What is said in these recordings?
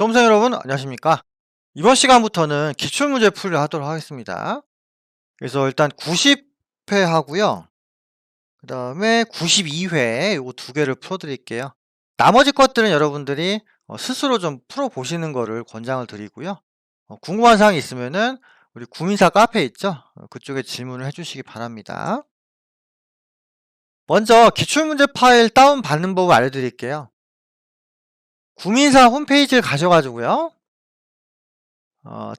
수험생 여러분 안녕하십니까? 이번 시간부터는 기출문제 풀이를 하도록 하겠습니다. 그래서 일단 90회 하고요. 그 다음에 92회 요거 두 개를 풀어드릴게요. 나머지 것들은 여러분들이 스스로 좀 풀어보시는 거를 권장을 드리고요. 궁금한 사항이 있으면은 우리 구민사 카페 있죠? 그쪽에 질문을 해주시기 바랍니다. 먼저 기출문제 파일 다운받는 법을 알려드릴게요. 구민사 홈페이지를 가셔가지고요.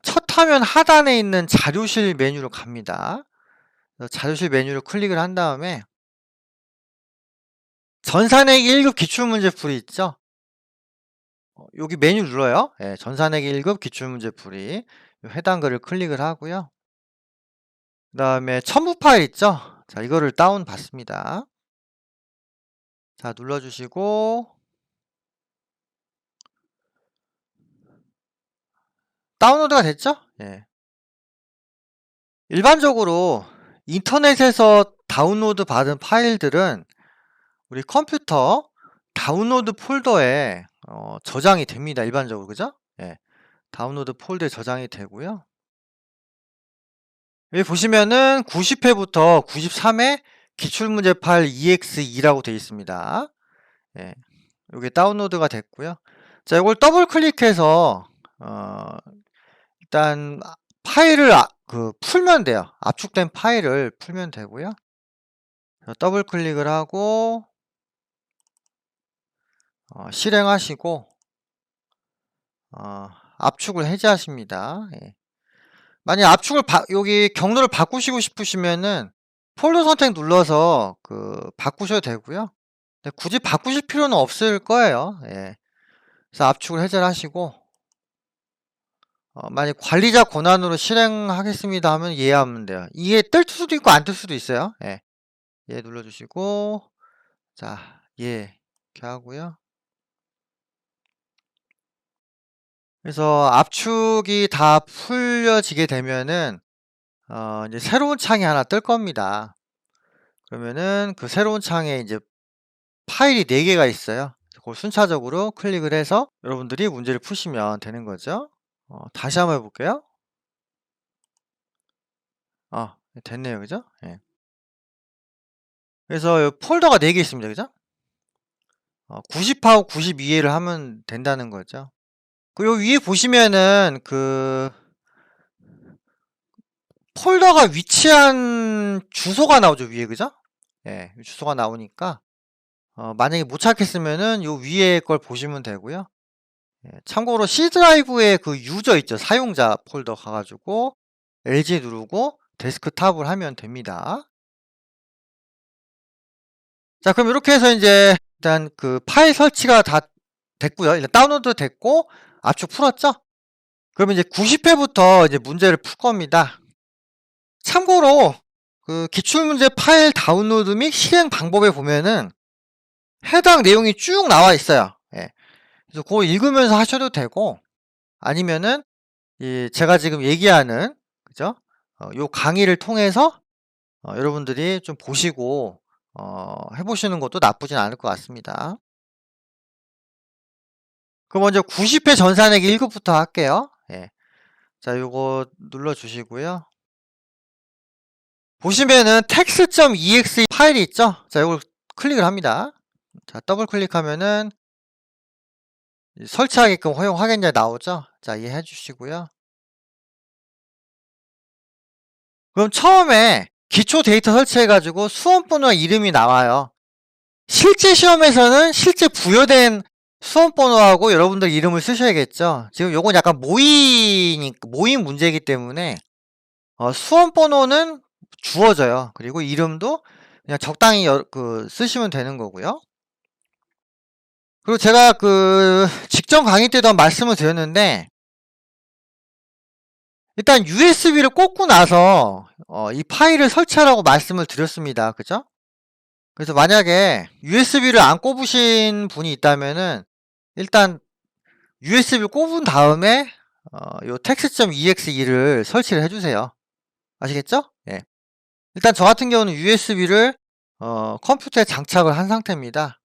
첫 화면 하단에 있는 자료실 메뉴로 갑니다. 자료실 메뉴를 클릭을 한 다음에 전산회계 1급 기출문제 풀이 있죠? 여기 메뉴 눌러요. 예, 전산회계 1급 기출문제 풀이 해당 글을 클릭을 하고요. 그 다음에 첨부 파일 있죠? 자, 이거를 다운 받습니다. 자, 눌러주시고 다운로드가 됐죠? 예. 일반적으로 인터넷에서 다운로드 받은 파일들은 우리 컴퓨터 다운로드 폴더에 저장이 됩니다. 일반적으로 그죠? 예, 다운로드 폴더에 저장이 되고요. 여기 보시면은 90회부터 93회 기출문제 파일 EX2라고 되어 있습니다. 예, 이게 다운로드가 됐고요. 자, 이걸 더블 클릭해서 일단 파일을 풀면 돼요. 압축된 파일을 풀면 되고요. 더블 클릭을 하고 실행하시고 압축을 해제하십니다. 예. 만약 압축을 여기 경로를 바꾸시고 싶으시면은 폴더 선택 눌러서 바꾸셔도 되고요. 굳이 바꾸실 필요는 없을 거예요. 예. 그래서 압축을 해제를 하시고 만약 관리자 권한으로 실행하겠습니다 하면 예 하면 돼요. 이게 뜰 수도 있고 안 뜰 수도 있어요. 예. 예 눌러주시고 자, 예 이렇게 하고요. 그래서 압축이 다 풀려지게 되면은 이제 새로운 창이 하나 뜰 겁니다. 그러면은 그 새로운 창에 이제 파일이 4개가 있어요. 그걸 순차적으로 클릭을 해서 여러분들이 문제를 푸시면 되는 거죠. 다시 한번 해볼게요. 됐네요. 그죠? 예. 그래서 폴더가 4개 있습니다. 그죠? 90하고 92회를 하면 된다는 거죠. 요 위에 보시면은 폴더가 위치한 주소가 나오죠. 위에 그죠? 예, 주소가 나오니까 만약에 못 찾겠으면은 요 위에 걸 보시면 되고요. 예, 참고로 C 드라이브에 유저 있죠. 사용자 폴더 가가지고 LG 누르고 데스크탑을 하면 됩니다. 자, 그럼 이렇게 해서 이제 일단 파일 설치가 다 됐고요. 일단 다운로드 됐고 압축 풀었죠? 그러면 이제 90회부터 이제 문제를 풀 겁니다. 참고로 기출문제 파일 다운로드 및 실행 방법에 보면은 해당 내용이 쭉 나와 있어요. 예. 그래서 그거 읽으면서 하셔도 되고 아니면은 제가 지금 얘기하는 그죠? 요 강의를 통해서 여러분들이 좀 보시고 해보시는 것도 나쁘진 않을 것 같습니다. 그럼 먼저 90회 전산회계 1급부터 할게요. 예. 자, 요거 눌러주시고요. 보시면은 text.exe 파일이 있죠? 자, 요걸 클릭을 합니다. 자, 더블 클릭하면은 설치하게끔 허용하겠냐 나오죠? 자, 이해해 주시고요. 그럼 처음에 기초 데이터 설치해가지고 수험번호와 이름이 나와요. 실제 시험에서는 실제 부여된 수험번호하고 여러분들 이름을 쓰셔야겠죠. 지금 요건 약간 모임 문제이기 때문에 수험번호는 주어져요. 그리고 이름도 그냥 적당히 쓰시면 되는 거고요. 그리고 제가 직전 강의 때도 한 말씀을 드렸는데 일단 USB를 꽂고 나서 이 파일을 설치하라고 말씀을 드렸습니다. 그죠? 그래서 만약에 USB를 안 꼽으신 분이 있다면은 일단 USB를 꼽은 다음에 요 text.exe를 설치를 해주세요. 아시겠죠? 예. 일단 저 같은 경우는 USB를 컴퓨터에 장착을 한 상태입니다.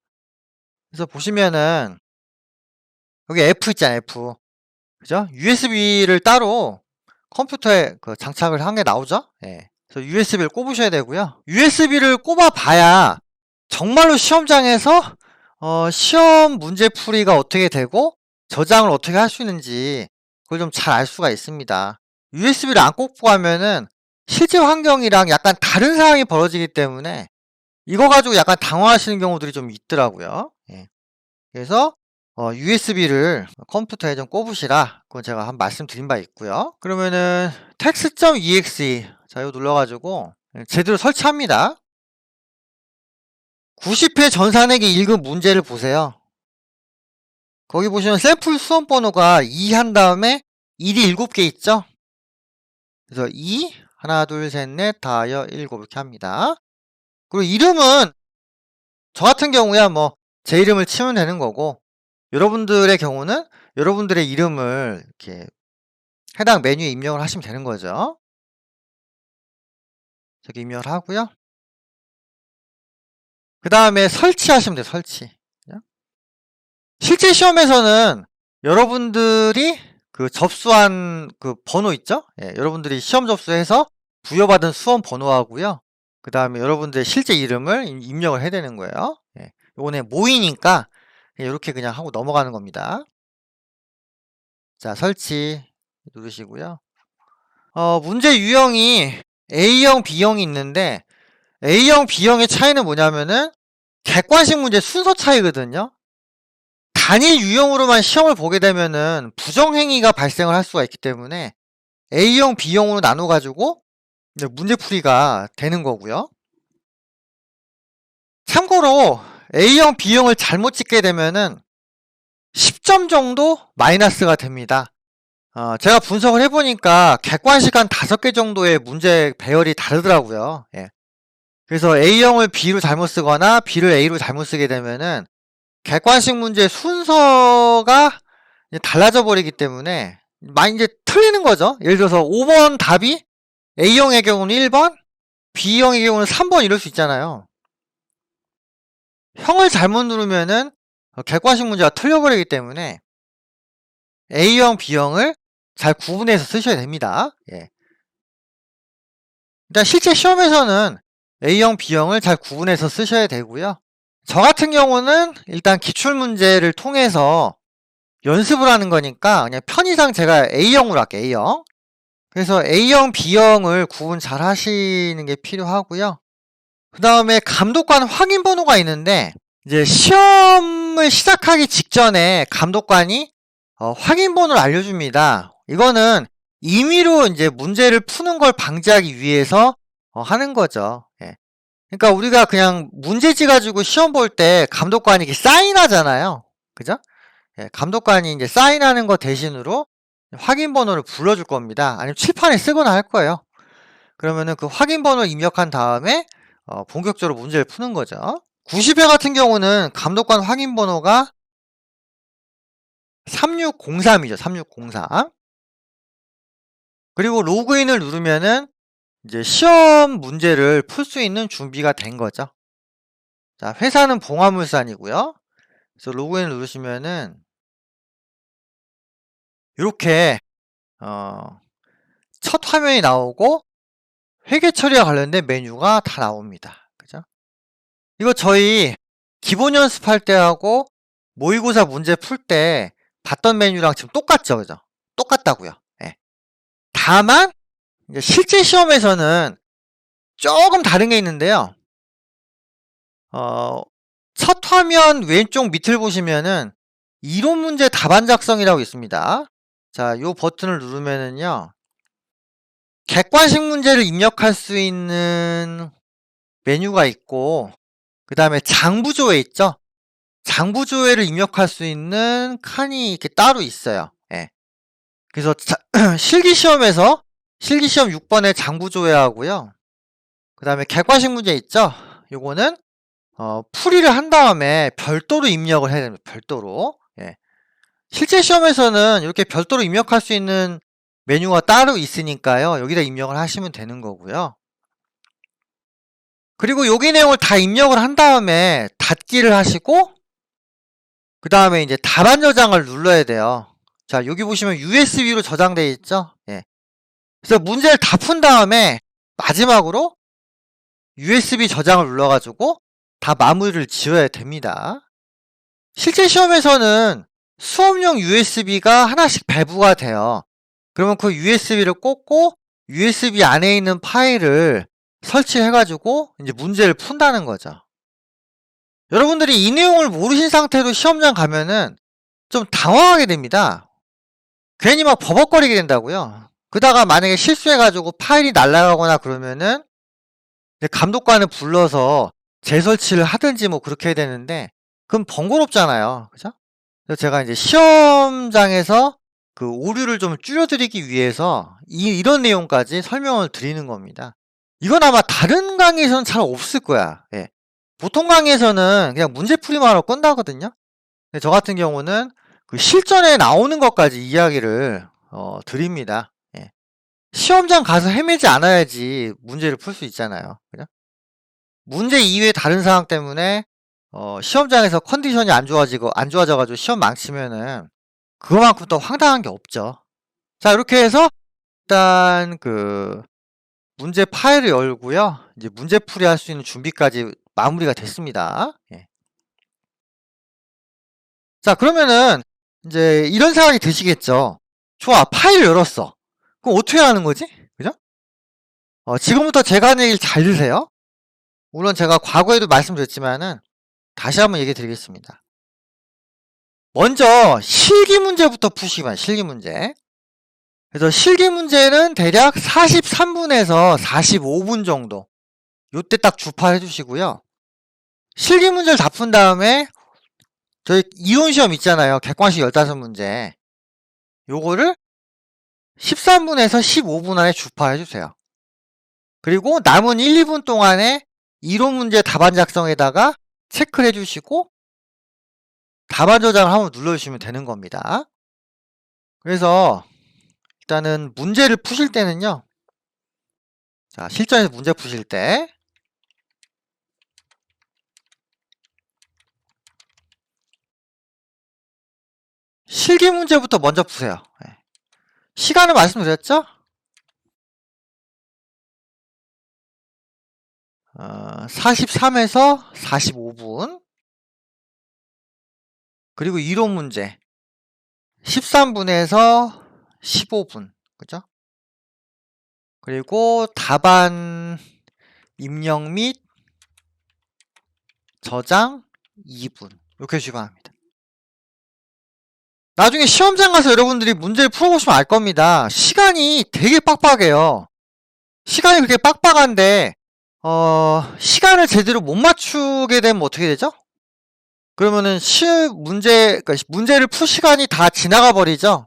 그래서 보시면은 여기 F 있잖아요. F. 그죠? USB를 따로 컴퓨터에 그 장착을 한 게 나오죠? 예. 그래서 USB를 꼽으셔야 되고요. USB를 꼽아봐야 정말로 시험장에서 시험 문제풀이가 어떻게 되고 저장을 어떻게 할 수 있는지 그걸 좀 잘 알 수가 있습니다. USB를 안 꽂고 하면은 실제 환경이랑 약간 다른 상황이 벌어지기 때문에 이거 가지고 약간 당황하시는 경우들이 좀 있더라고요. 예. 그래서 USB를 컴퓨터에 좀 꼽으시라. 그건 제가 한 말씀드린 바 있고요. 그러면은 text.exe 자 이거 눌러가지고 제대로 설치합니다. 90회 전산에게 1급 문제를 보세요. 거기 보시면 샘플 수험 번호가 2 한 다음에 1이 7개 있죠? 그래서 2, 하나, 둘, 셋, 넷, 다, 여, 7 이렇게 합니다. 그리고 이름은 저 같은 경우야 뭐 제 이름을 치면 되는 거고 여러분들의 경우는 여러분들의 이름을 이렇게 해당 메뉴에 입력을 하시면 되는 거죠. 저기 입력을 하고요. 그 다음에 설치하시면 돼요. 설치. 실제 시험에서는 여러분들이 그 접수한 그 번호 있죠? 예, 여러분들이 시험 접수해서 부여받은 수험 번호하고요. 그 다음에 여러분들의 실제 이름을 입력을 해야 되는 거예요. 예, 요거는 모이니까 이렇게 그냥 하고 넘어가는 겁니다. 자, 설치 누르시고요. 문제 유형이 A형, B형이 있는데 A형, B형의 차이는 뭐냐면은 객관식 문제 순서 차이거든요. 단일 유형으로만 시험을 보게 되면은 부정행위가 발생을 할 수가 있기 때문에 A형, B형으로 나눠가지고 문제풀이가 되는 거고요. 참고로 A형, B형을 잘못 찍게 되면은 10점 정도 마이너스가 됩니다. 제가 분석을 해보니까 객관식 한 5개 정도의 문제 배열이 다르더라고요. 예. 그래서 A형을 B로 잘못 쓰거나 B를 A로 잘못 쓰게 되면은 객관식 문제 순서가 달라져 버리기 때문에 많이 이제 틀리는 거죠. 예를 들어서 5번 답이 A형의 경우는 1번, B형의 경우는 3번 이럴 수 있잖아요. 형을 잘못 누르면은 객관식 문제가 틀려버리기 때문에 A형, B형을 잘 구분해서 쓰셔야 됩니다. 예. 일단 실제 시험에서는 A형, B형을 잘 구분해서 쓰셔야 되고요. 저 같은 경우는 일단 기출문제를 통해서 연습을 하는 거니까 그냥 편의상 제가 A형으로 할게요. A형. 그래서 A형, B형을 구분 잘 하시는 게 필요하고요. 그 다음에 감독관 확인 번호가 있는데 이제 시험을 시작하기 직전에 감독관이 확인 번호를 알려줍니다. 이거는 임의로 이제 문제를 푸는 걸 방지하기 위해서 하는 거죠. 예. 그러니까 우리가 그냥 문제지 가지고 시험 볼 때 감독관이 이렇게 사인하잖아요. 그죠? 예, 감독관이 이제 사인하는 거 대신으로 확인 번호를 불러줄 겁니다. 아니면 칠판에 쓰거나 할 거예요. 그러면은 그 확인 번호를 입력한 다음에 본격적으로 문제를 푸는 거죠. 90회 같은 경우는 감독관 확인 번호가 3603이죠. 3603. 그리고 로그인을 누르면은 이제 시험 문제를 풀 수 있는 준비가 된 거죠. 자, 회사는 봉화물산이고요. 그래서 로그인을 누르시면은 이렇게 첫 화면이 나오고 회계 처리와 관련된 메뉴가 다 나옵니다. 그죠? 이거 저희 기본 연습할 때하고 모의고사 문제 풀 때 봤던 메뉴랑 지금 똑같죠? 그죠? 똑같다고요. 예. 다만 이제 실제 시험에서는 조금 다른 게 있는데요. 첫 화면 왼쪽 밑을 보시면은 이론 문제 답안 작성이라고 있습니다. 자, 요 버튼을 누르면은요. 객관식 문제를 입력할 수 있는 메뉴가 있고 그 다음에 장부조회 있죠? 장부조회를 입력할 수 있는 칸이 이렇게 따로 있어요. 예. 그래서 실기시험에서 실기시험 6번에 장부조회하고요. 그 다음에 객관식 문제 있죠? 요거는 풀이를 한 다음에 별도로 입력을 해야 됩니다. 별도로. 예. 실제 시험에서는 이렇게 별도로 입력할 수 있는 메뉴가 따로 있으니까요. 여기다 입력을 하시면 되는 거고요. 그리고 여기 내용을 다 입력을 한 다음에 닫기를 하시고 그 다음에 이제 답안 저장을 눌러야 돼요. 자, 여기 보시면 USB로 저장되어 있죠? 예. 그래서 문제를 다 푼 다음에 마지막으로 USB 저장을 눌러가지고 다 마무리를 지어야 됩니다. 실제 시험에서는 수업용 USB가 하나씩 배부가 돼요. 그러면 그 USB를 꽂고 USB 안에 있는 파일을 설치해가지고 이제 문제를 푼다는 거죠. 여러분들이 이 내용을 모르신 상태로 시험장 가면은 좀 당황하게 됩니다. 괜히 막 버벅거리게 된다고요. 그러다가 만약에 실수해가지고 파일이 날아가거나 그러면은 감독관을 불러서 재설치를 하든지 뭐 그렇게 해야 되는데 그럼 번거롭잖아요. 그죠? 그래서 제가 이제 시험장에서 그 오류를 좀 줄여드리기 위해서 이런 내용까지 설명을 드리는 겁니다. 이건 아마 다른 강의에서는 잘 없을 거야. 예. 보통 강의에서는 그냥 문제풀이만 하러 끝나거든요. 근데 저 같은 경우는 그 실전에 나오는 것까지 이야기를 드립니다. 예. 시험장 가서 헤매지 않아야지 문제를 풀 수 있잖아요. 그죠? 문제 이외에 다른 상황 때문에 시험장에서 컨디션이 안 좋아져가지고 시험 망치면은 그거만큼 더 황당한 게 없죠. 자, 이렇게 해서 일단 그 문제 파일을 열고요. 이제 문제풀이 할 수 있는 준비까지 마무리가 됐습니다. 예. 자, 그러면은 이제 이런 생각이 드시겠죠. 좋아, 파일을 열었어. 그럼 어떻게 하는 거지? 그죠? 지금부터 제가 하는 얘기를 잘 들으세요. 물론 제가 과거에도 말씀드렸지만은 다시 한번 얘기 드리겠습니다. 먼저 실기 문제부터 푸시기만, 실기 문제. 그래서 실기 문제는 대략 43분에서 45분 정도. 요때 딱 주파해 주시고요. 실기 문제를 다 푼 다음에 저희 이론시험 있잖아요. 객관식 15문제. 요거를 13분에서 15분 안에 주파해 주세요. 그리고 남은 1, 2분 동안에 이론 문제 답안 작성에다가 체크를 해주시고 답안 저장을 한번 눌러주시면 되는 겁니다. 그래서 일단은 문제를 푸실 때는요. 자, 실전에서 문제 푸실 때 실기 문제부터 먼저 푸세요. 시간을 말씀드렸죠? 43에서 45분. 그리고 이론 문제 13분에서 15분. 그죠? 그리고 답안 입력 및 저장 2분. 이렇게 해주시기 바랍니다. 나중에 시험장 가서 여러분들이 문제를 풀어보시면 알 겁니다. 시간이 되게 빡빡해요. 시간이 그렇게 빡빡한데 시간을 제대로 못 맞추게 되면 어떻게 되죠? 그러면은 그러니까 문제를 풀 시간이 다 지나가 버리죠?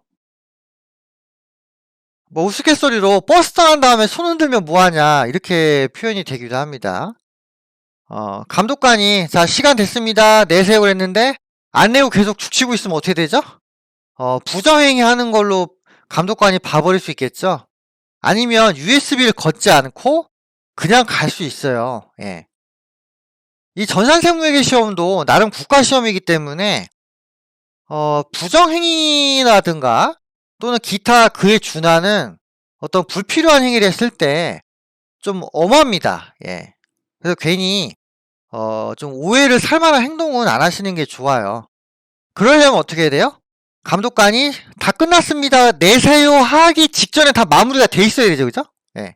뭐 우스갯소리로 버스 타는 다음에 손 흔들면 뭐하냐 이렇게 표현이 되기도 합니다. 감독관이 자 시간 됐습니다 내세요 그랬는데 안 내고 계속 죽치고 있으면 어떻게 되죠? 부정행위 하는 걸로 감독관이 봐버릴 수 있겠죠? 아니면 USB를 걷지 않고 그냥 갈 수 있어요. 예. 이 전산생물회계 시험도 나름 국가시험이기 때문에 부정행위라든가 또는 기타 그에 준하는 어떤 불필요한 행위를 했을 때 좀 엄합니다. 예. 그래서 괜히 좀 오해를 살 만한 행동은 안 하시는 게 좋아요. 그러려면 어떻게 해야 돼요? 감독관이 다 끝났습니다. 내세요 하기 직전에 다 마무리가 돼 있어야 되죠. 그죠? 예.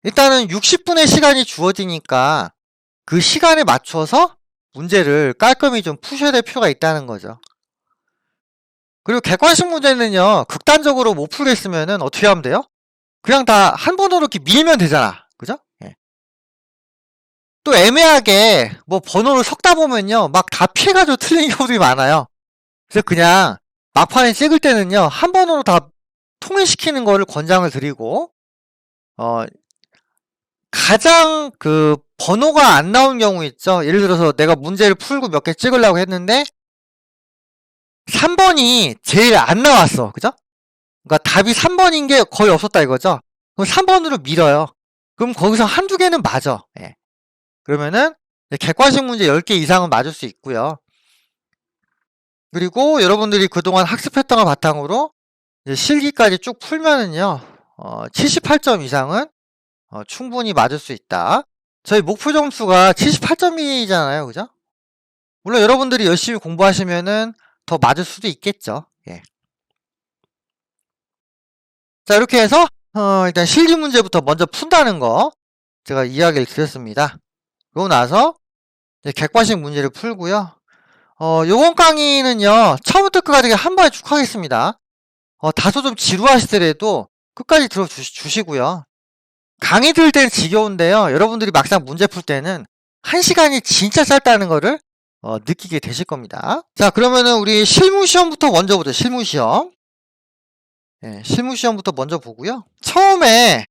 일단은 60분의 시간이 주어지니까 그 시간에 맞춰서 문제를 깔끔히 좀 푸셔야 될 필요가 있다는 거죠. 그리고 객관식 문제는요, 극단적으로 못 풀겠으면은 어떻게 하면 돼요? 그냥 다 한 번으로 이렇게 밀면 되잖아. 그죠? 예. 또 애매하게 뭐 번호를 섞다 보면요, 막 다 피해가지고 틀린 경우들이 많아요. 그래서 그냥 막판에 찍을 때는요, 한 번으로 다 통일시키는 거를 권장을 드리고, 가장 그 번호가 안 나온 경우 있죠. 예를 들어서 내가 문제를 풀고 몇 개 찍으려고 했는데 3번이 제일 안 나왔어. 그죠? 그러니까 답이 3번인 게 거의 없었다 이거죠. 그럼 3번으로 밀어요. 그럼 거기서 한두 개는 맞아. 예. 그러면은 객관식 문제 10개 이상은 맞을 수 있고요. 그리고 여러분들이 그동안 학습했던 걸 바탕으로 이제 실기까지 쭉 풀면은요, 78점 이상은 충분히 맞을 수 있다. 저희 목표 점수가 78점이잖아요. 그죠? 물론 여러분들이 열심히 공부하시면은 더 맞을 수도 있겠죠. 예. 자, 이렇게 해서 일단 실기 문제부터 먼저 푼다는 거 제가 이야기를 드렸습니다. 그러고 나서 이제 객관식 문제를 풀고요. 요번 강의는요, 처음부터 끝까지 한 번에 쭉 하겠습니다. 다소 좀 지루하시더라도 끝까지 들어주시고요. 강의 들을 때는 지겨운데요. 여러분들이 막상 문제 풀 때는 1시간이 진짜 짧다는 거를 느끼게 되실 겁니다. 자, 그러면은 우리 실무시험부터 먼저 보죠. 실무시험. 네, 실무시험부터 먼저 보고요. 처음에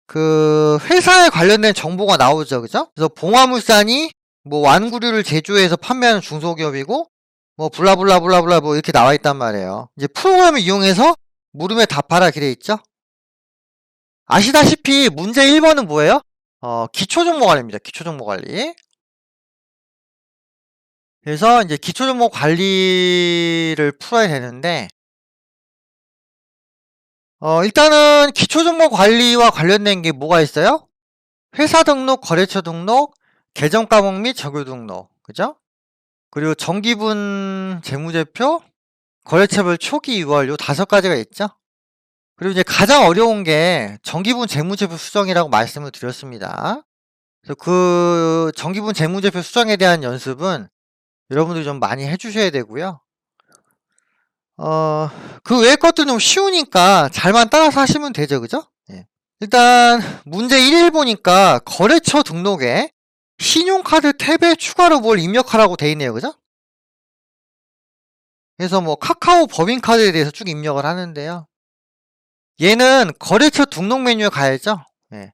그 회사에 관련된 정보가 나오죠. 그죠? 그래서 봉화물산이 뭐 완구류를 제조해서 판매하는 중소기업이고 뭐 블라블라블라블라 뭐 이렇게 나와 있단 말이에요. 이제 프로그램을 이용해서 물음에 답하라 이렇게 돼 있죠. 아시다시피 문제 1번은 뭐예요? 기초정보관리입니다. 기초정보관리. 그래서 이제 기초정보관리를 풀어야 되는데 일단은 기초정보관리와 관련된 게 뭐가 있어요? 회사 등록, 거래처 등록, 계정 과목 및 적유 등록. 그죠? 그리고 정기분 재무제표, 거래처별 초기 유월 요 5가지가 있죠. 그리고 이제 가장 어려운 게 정기분 재무제표 수정이라고 말씀을 드렸습니다. 그래서 그 정기분 재무제표 수정에 대한 연습은 여러분들이 좀 많이 해주셔야 되고요. 그 외의 것들은 좀 쉬우니까 잘만 따라서 하시면 되죠. 그죠? 예. 일단 문제 1일 보니까 거래처 등록에 신용카드 탭에 추가로 뭘 입력하라고 돼 있네요. 그죠? 그래서 뭐 카카오 법인카드에 대해서 쭉 입력을 하는데요. 얘는 거래처 등록 메뉴에 가야죠. 예.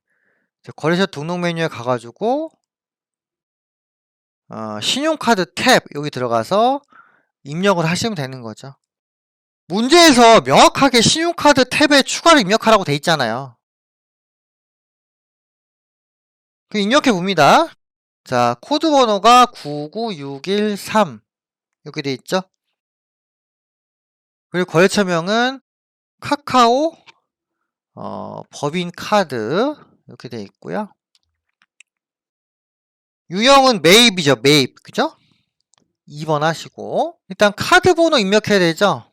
거래처 등록 메뉴에 가가지고 신용카드 탭 여기 들어가서 입력을 하시면 되는 거죠. 문제에서 명확하게 신용카드 탭에 추가로 입력하라고 돼 있잖아요. 그 입력해 봅니다. 자, 코드 번호가 99613 이렇게 돼 있죠. 그리고 거래처명은 카카오 법인카드 이렇게 돼 있고요. 유형은 매입이죠. 매입. 그죠? 2번 하시고 일단 카드 번호 입력해야 되죠.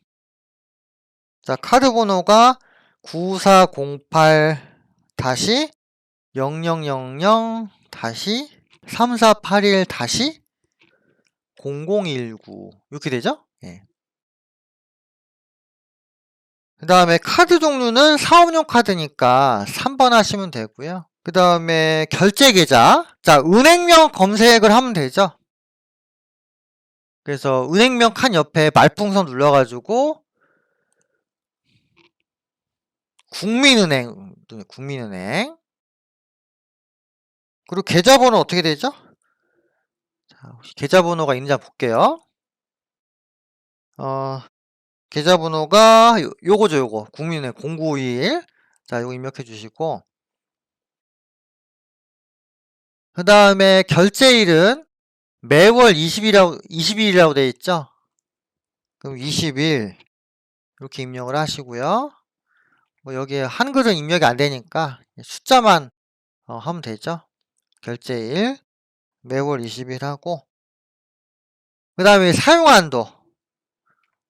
자, 카드 번호가 9408-0000-3481-0019 이렇게 되죠? 예. 그 다음에 카드 종류는 사업용 카드니까 3번 하시면 되고요. 그 다음에 결제 계좌. 자, 은행명 검색을 하면 되죠. 그래서 은행명 칸 옆에 말풍선 눌러가지고 국민은행. 그리고 계좌번호 어떻게 되죠? 자, 혹시 계좌번호가 있는지 한번 볼게요. 계좌번호가 요거죠, 요거. 국민은행 0921. 자, 요거 입력해 주시고. 그 다음에 결제일은 매월 20일이라고 되어 있죠? 그럼 20일. 이렇게 입력을 하시고요. 뭐 여기에 한글은 입력이 안 되니까 숫자만 하면 되죠. 결제일. 매월 20일 하고. 그 다음에 사용한도.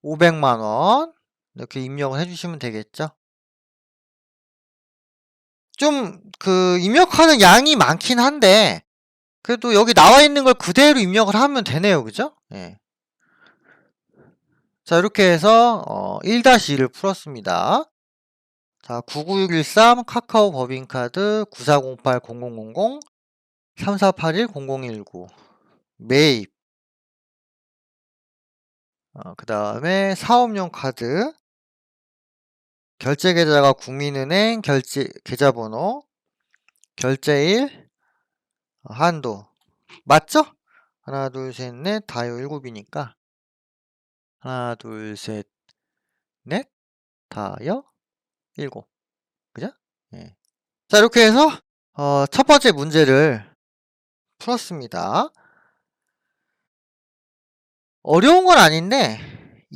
500만원. 이렇게 입력을 해주시면 되겠죠. 좀 입력하는 양이 많긴 한데 그래도 여기 나와 있는 걸 그대로 입력을 하면 되네요. 그죠? 예. 자, 이렇게 해서 1-2를 풀었습니다. 자, 99613 카카오 법인카드 9408-0000 3481-0019 매입. 그 다음에 사업용 카드 결제 계좌가 국민은행 결제 계좌번호 결제일 한도 맞죠? 하나 둘 셋 넷 다요 7이니까 하나 둘 셋 넷 다요 7 그죠? 예. 자, 이렇게 해서 첫 번째 문제를 풀었습니다. 어려운 건 아닌데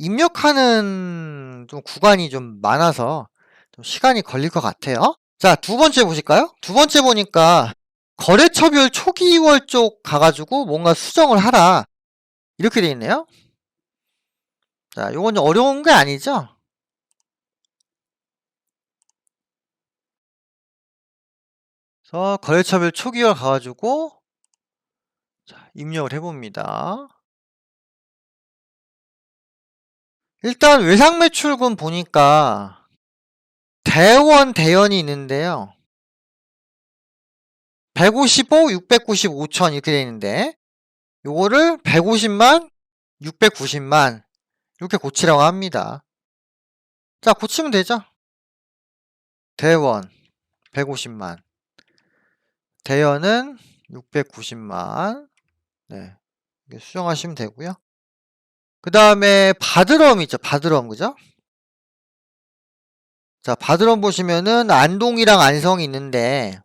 입력하는 좀 구간이 좀 많아서 좀 시간이 걸릴 것 같아요. 자, 두 번째 보실까요? 두 번째 보니까 거래처별 초기 2월 쪽 가가지고 뭔가 수정을 하라. 이렇게 돼 있네요. 자, 요건 좀 어려운 게 아니죠? 그래서 거래처별 초기 2월 가가지고 자, 입력을 해봅니다. 일단 외상매출금 보니까 대원, 대연이 있는데요. 155, 695천 이렇게 돼 있는데 요거를 150만, 690만 이렇게 고치라고 합니다. 자, 고치면 되죠. 대원 150만, 대연은 690만. 네, 수정하시면 되고요. 그 다음에 바드럼 있죠. 바드럼, 그죠? 자, 바드럼 보시면은 안동이랑 안성이 있는데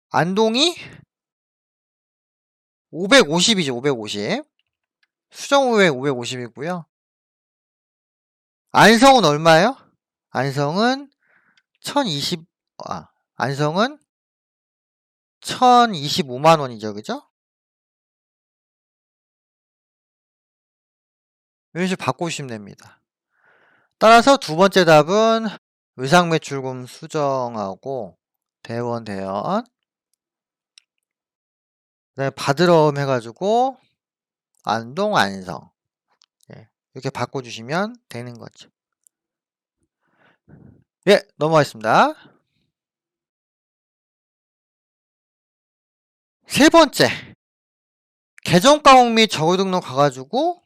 안동이 550이죠. 550. 수정 후에 550이고요. 안성은 얼마예요? 안성은 1020, 안성은 1025만 원이죠. 그죠? 이런 식으로 바꾸시면 됩니다. 따라서 두 번째 답은 외상매출금 수정하고 대원, 대연 그다음에 바드럼 해가지고 안동, 안성 이렇게 바꿔주시면 되는 거죠. 예, 넘어가겠습니다. 세 번째, 계정가옥 및 저고등록 가가지고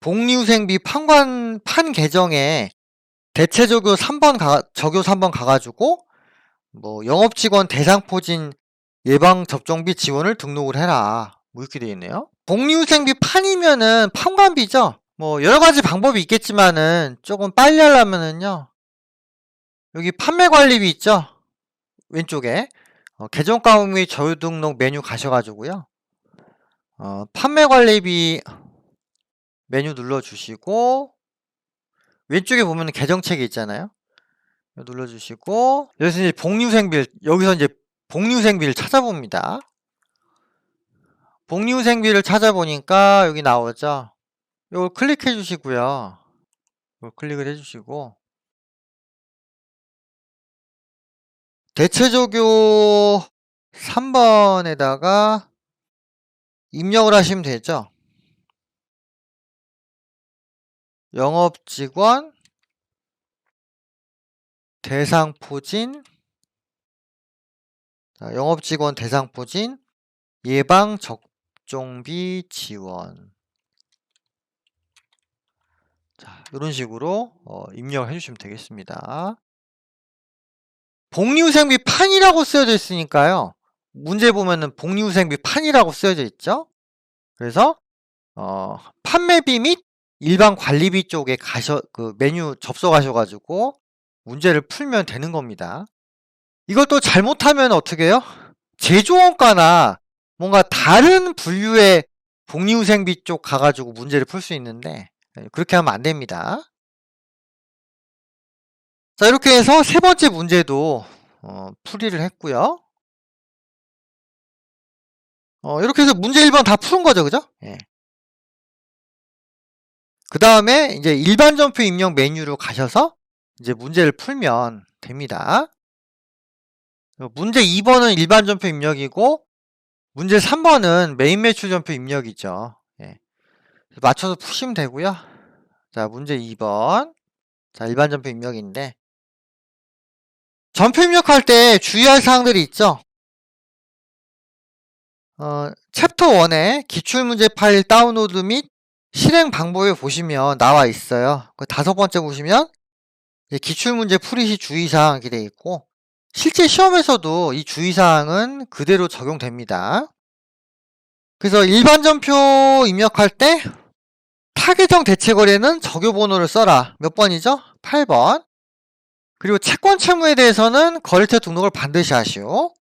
복리후생비 판 계정에 대체적용 3번 적용 3번 가가지고 뭐 영업직원 대상포진 예방접종비 지원을 등록을 해라. 뭐 이렇게 되어 있네요. 복리후생비 판이면은 판관비죠. 뭐 여러가지 방법이 있겠지만은 조금 빨리 하려면은요. 여기 판매관리비 있죠. 왼쪽에 계정가옥 및 저등록 메뉴 가셔가지고요. 판매관리비 메뉴 눌러주시고 왼쪽에 보면 계정책이 있잖아요. 눌러주시고 여기서 이제 복리후생비를 찾아봅니다. 복리후생비를 찾아보니까 여기 나오죠. 이걸 클릭해 주시고요. 이걸 클릭을 해주시고 대체적용 3번에다가 입력을 하시면 되죠. 영업직원 대상포진 영업직원 대상포진 예방접종비 지원 자, 이런 식으로 입력을 해주시면 되겠습니다. 복리후생비 판이라고 쓰여져 있으니까요. 문제 보면은 복리후생비 판이라고 쓰여져 있죠. 그래서 판매비 및 일반 관리비 쪽에 그 메뉴 접속하셔가지고 문제를 풀면 되는 겁니다. 이것도 잘못하면 어떻게 해요? 제조원가나 뭔가 다른 분류의 복리후생비 쪽 가가지고 문제를 풀 수 있는데 그렇게 하면 안 됩니다. 자, 이렇게 해서 세 번째 문제도 풀이를 했고요. 이렇게 해서 문제 1번 다 푸는 거죠, 그죠? 예. 그 다음에 이제 일반 점표 입력 메뉴로 가셔서 이제 문제를 풀면 됩니다. 문제 2번은 일반 점표 입력이고 문제 3번은 메인 매출 점표 입력이죠. 예. 맞춰서 푸시면 되고요. 자, 문제 2번. 자, 일반 점표 입력인데 점표 입력할 때 주의할 사항들이 있죠. 챕터 1에 기출문제 파일 다운로드 및 실행 방법에 보시면 나와 있어요. 그 5번째 보시면 기출문제 풀이 시 주의사항 이렇게 되어 있고 실제 시험에서도 이 주의사항은 그대로 적용됩니다. 그래서 일반 점표 입력할 때 타계정 대체거래는 적요번호를 써라. 몇 번이죠? 8번. 그리고 채권 채무에 대해서는 거래처 등록을 반드시 하시오.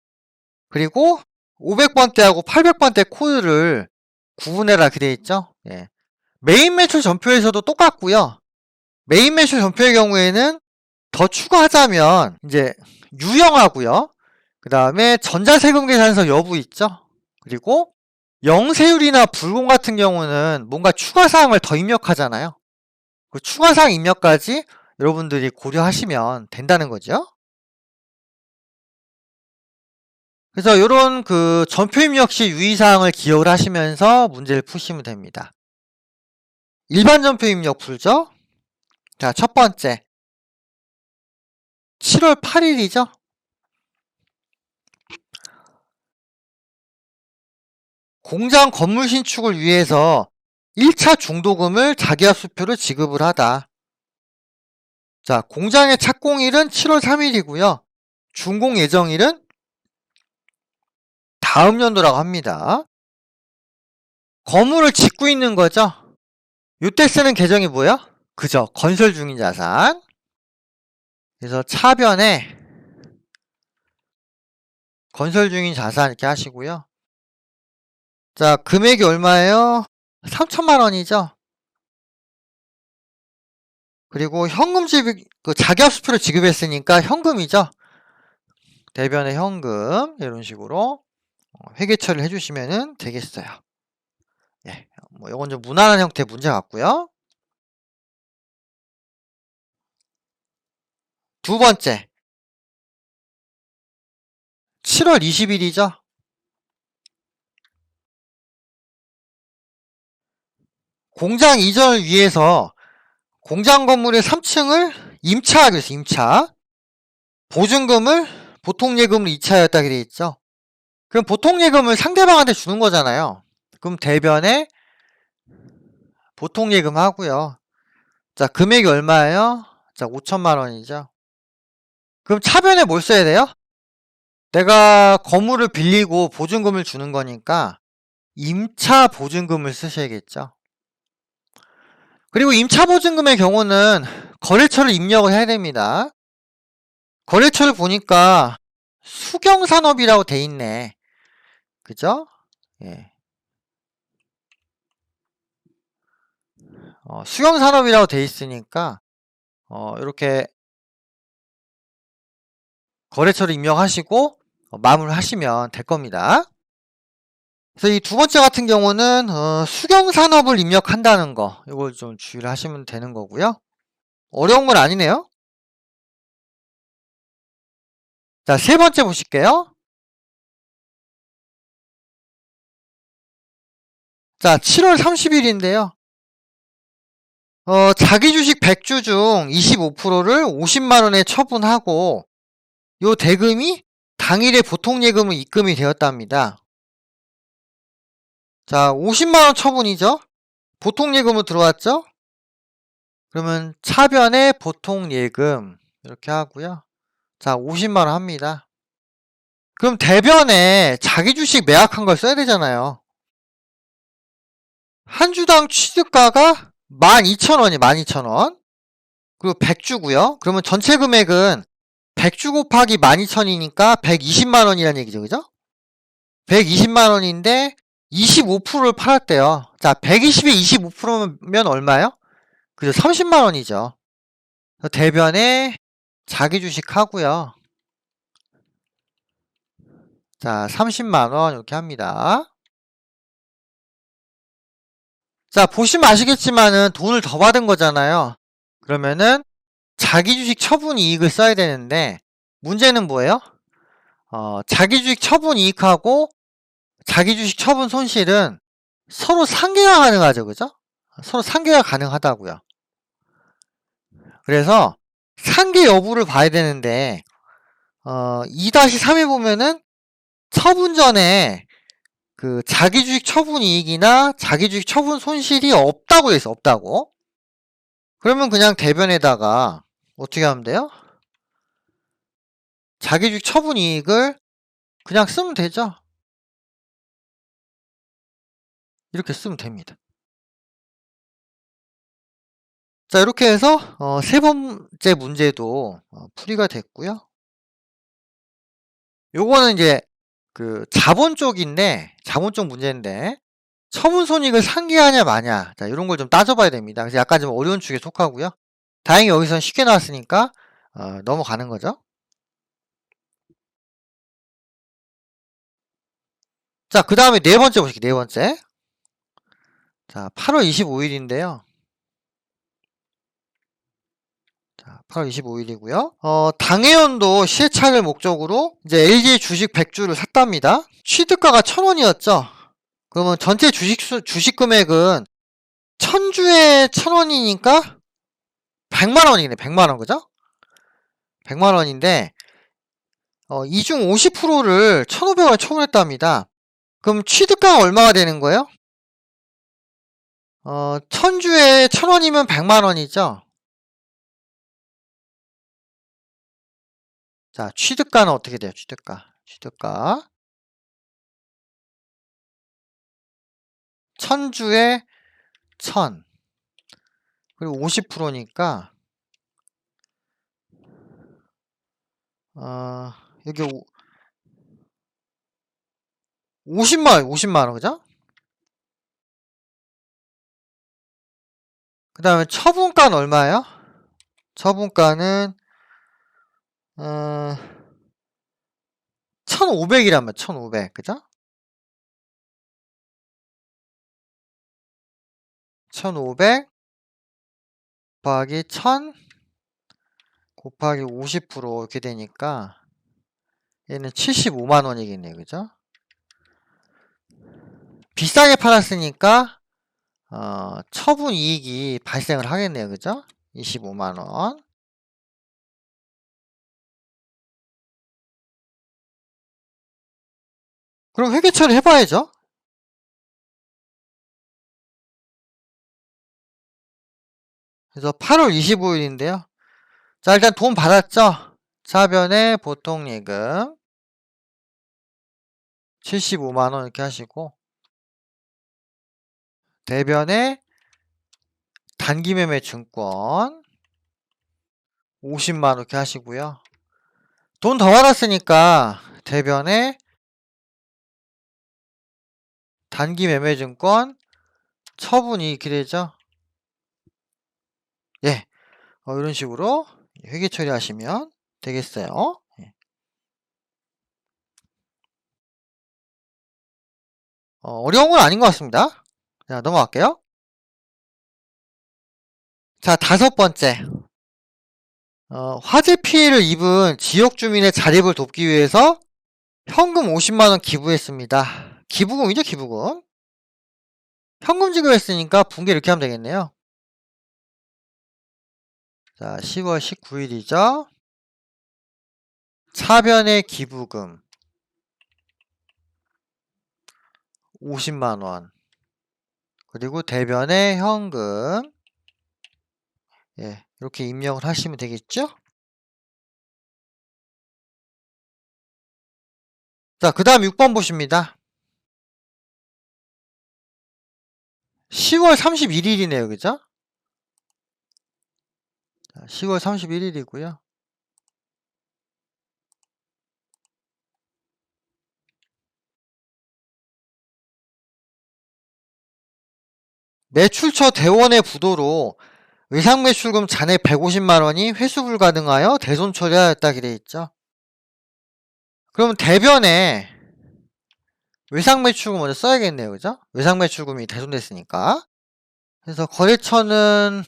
그리고 500번대하고 800번대 코드를 구분해라 이렇게 되어 있죠. 예. 메인 매출 전표에서도 똑같고요. 메인 매출 전표의 경우에는 더 추가하자면 이제 유형하고요. 그 다음에 전자세금 계산서 여부 있죠. 그리고 영세율이나 불공 같은 경우는 뭔가 추가사항을 더 입력하잖아요. 그 추가사항 입력까지 여러분들이 고려하시면 된다는 거죠. 그래서 이런 그 전표 입력 시 유의사항을 기억을 하시면서 문제를 푸시면 됩니다. 일반 전표 입력 풀죠. 자, 첫 번째 7월 8일이죠. 공장 건물 신축을 위해서 1차 중도금을 자기압수표로 지급을 하다. 자, 공장의 착공일은 7월 3일이고요. 준공 예정일은 다음 연도라고 합니다. 건물을 짓고 있는 거죠. 이때 쓰는 계정이 뭐야? 그죠. 건설 중인 자산. 그래서 차변에 건설 중인 자산 이렇게 하시고요. 자, 금액이 얼마예요? 3천만 원이죠. 그리고 현금 지급, 그 자기압수표를 지급했으니까 현금이죠. 대변의 현금 이런 식으로 회계 처리를 해주시면 되겠어요. 예, 뭐 이건 좀 무난한 형태의 문제 같고요. 두 번째 7월 20일이죠. 공장 이전을 위해서 공장 건물의 3층을 임차하기 위해서 임차 보증금을 보통예금으로 이차하였다게 되어 있죠. 그럼 보통예금을 상대방한테 주는 거잖아요. 그럼 대변에 보통예금 하고요. 자, 금액이 얼마예요? 자, 5천만 원이죠. 그럼 차변에 뭘 써야 돼요? 내가 건물을 빌리고 보증금을 주는 거니까 임차 보증금을 쓰셔야겠죠. 그리고 임차 보증금의 경우는 거래처를 입력을 해야 됩니다. 거래처를 보니까 수경산업이라고 돼 있네. 그죠? 예. 수경산업이라고 돼 있으니까 이렇게 거래처를 입력하시고 마무리를 하시면 될 겁니다. 그래서 이 두 번째 같은 경우는 수경산업을 입력한다는 거 이걸 좀 주의를 하시면 되는 거고요. 어려운 건 아니네요. 자, 세 번째 보실게요. 자, 7월 30일인데요. 자기 주식 100주 중 25%를 50만 원에 처분하고 요 대금이 당일에 보통예금으로 입금이 되었답니다. 자, 50만 원 처분이죠. 보통예금으로 들어왔죠. 그러면 차변에 보통예금 이렇게 하고요. 자, 50만 원 합니다. 그럼 대변에 자기 주식 매각한 걸 써야 되잖아요. 한 주당 취득가가 12,000원이 12,000원. 그리고 100주고요. 그러면 전체 금액은 100주 곱하기 12,000이니까 120만 원이라는 얘기죠. 그죠? 120만 원인데 25%를 팔았대요. 자, 120에 25%면 얼마요? 그죠? 30만 원이죠. 대변에 자기 주식 하고요. 자, 30만 원 이렇게 합니다. 자, 보시면 아시겠지만은 돈을 더 받은 거잖아요. 그러면은 자기 주식 처분 이익을 써야 되는데 문제는 뭐예요? 자기 주식 처분 이익하고 자기 주식 처분 손실은 서로 상계가 가능하죠. 그죠? 서로 상계가 가능하다고요. 그래서 상계 여부를 봐야 되는데 2-3에 보면은 처분 전에 그 자기 주식 처분 이익이나 자기 주식 처분 손실이 없다고 해서 없다고. 그러면 그냥 대변에다가 어떻게 하면 돼요? 자기 주식 처분 이익을 그냥 쓰면 되죠. 이렇게 쓰면 됩니다. 자, 이렇게 해서 세 번째 문제도 풀이가 됐고요. 요거는 이제 그 자본 쪽 문제인데 처분 손익을 상기하냐 마냐. 자, 이런 걸 좀 따져봐야 됩니다. 그래서 약간 좀 어려운 축에 속하고요. 다행히 여기서는 쉽게 나왔으니까 넘어가는 거죠. 자, 그 다음에 네 번째 보실게요. 네 번째. 자, 8월 25일인데요. 자, 8월 25일이고요. 당해연도 시혜차익을 목적으로 이제 LG 주식 100주를 샀답니다. 취득가가 1,000원이었죠. 그러면 전체 주식 금액은 1,000주에 1,000원이니까 100만 원이네. 100만 원, 그죠? 100만 원인데 이중 50%를 1,500원에 처분했답니다. 그럼 취득가가 얼마가 되는 거예요? 1,000주에 1,000원이면 100만 원이죠. 자, 취득가는 어떻게 돼요? 취득가 1,000주에 1,000 그리고 50%니까 여기 50만 원, 그죠? 그 다음에 처분가는 얼마예요? 처분가는 1,500이란 말이야. 1,500, 그죠? 1,500 곱하기 1,000 곱하기 50% 이렇게 되니까 얘는 75만 원이겠네요. 그죠? 비싸게 팔았으니까 처분 이익이 발생을 하겠네요. 그죠? 25만 원. 그럼 회계 처리 해봐야죠. 그래서 8월 25일인데요. 자, 일단 돈 받았죠? 차변에 보통예금 75만 원 이렇게 하시고 대변에 단기매매 증권 50만 원 이렇게 하시고요. 돈 더 받았으니까 대변에 단기매매 증권 처분이 이렇게 되죠. 예, 이런 식으로 회계 처리하시면 되겠어요. 예. 어려운 건 아닌 것 같습니다. 자, 넘어갈게요. 자, 다섯 번째. 화재 피해를 입은 지역 주민의 자립을 돕기 위해서 현금 50만 원 기부했습니다. 기부금이죠, 기부금. 현금 지급했으니까 분기 이렇게 하면 되겠네요. 자, 10월 19일이죠. 차변의 기부금 50만 원. 그리고 대변의 현금. 예, 이렇게 입력을 하시면 되겠죠? 자, 그 다음 6번 보십니다. 10월 31일이네요. 그죠? 자, 10월 31일이고요. 매출처 대원의 부도로 외상매출금 잔액 150만 원이 회수 불가능하여 대손 처리하였다 되어 있죠. 그러면 대변에 외상매출금 먼저 써야겠네요. 그죠? 외상매출금이 대손됐으니까. 그래서 거래처는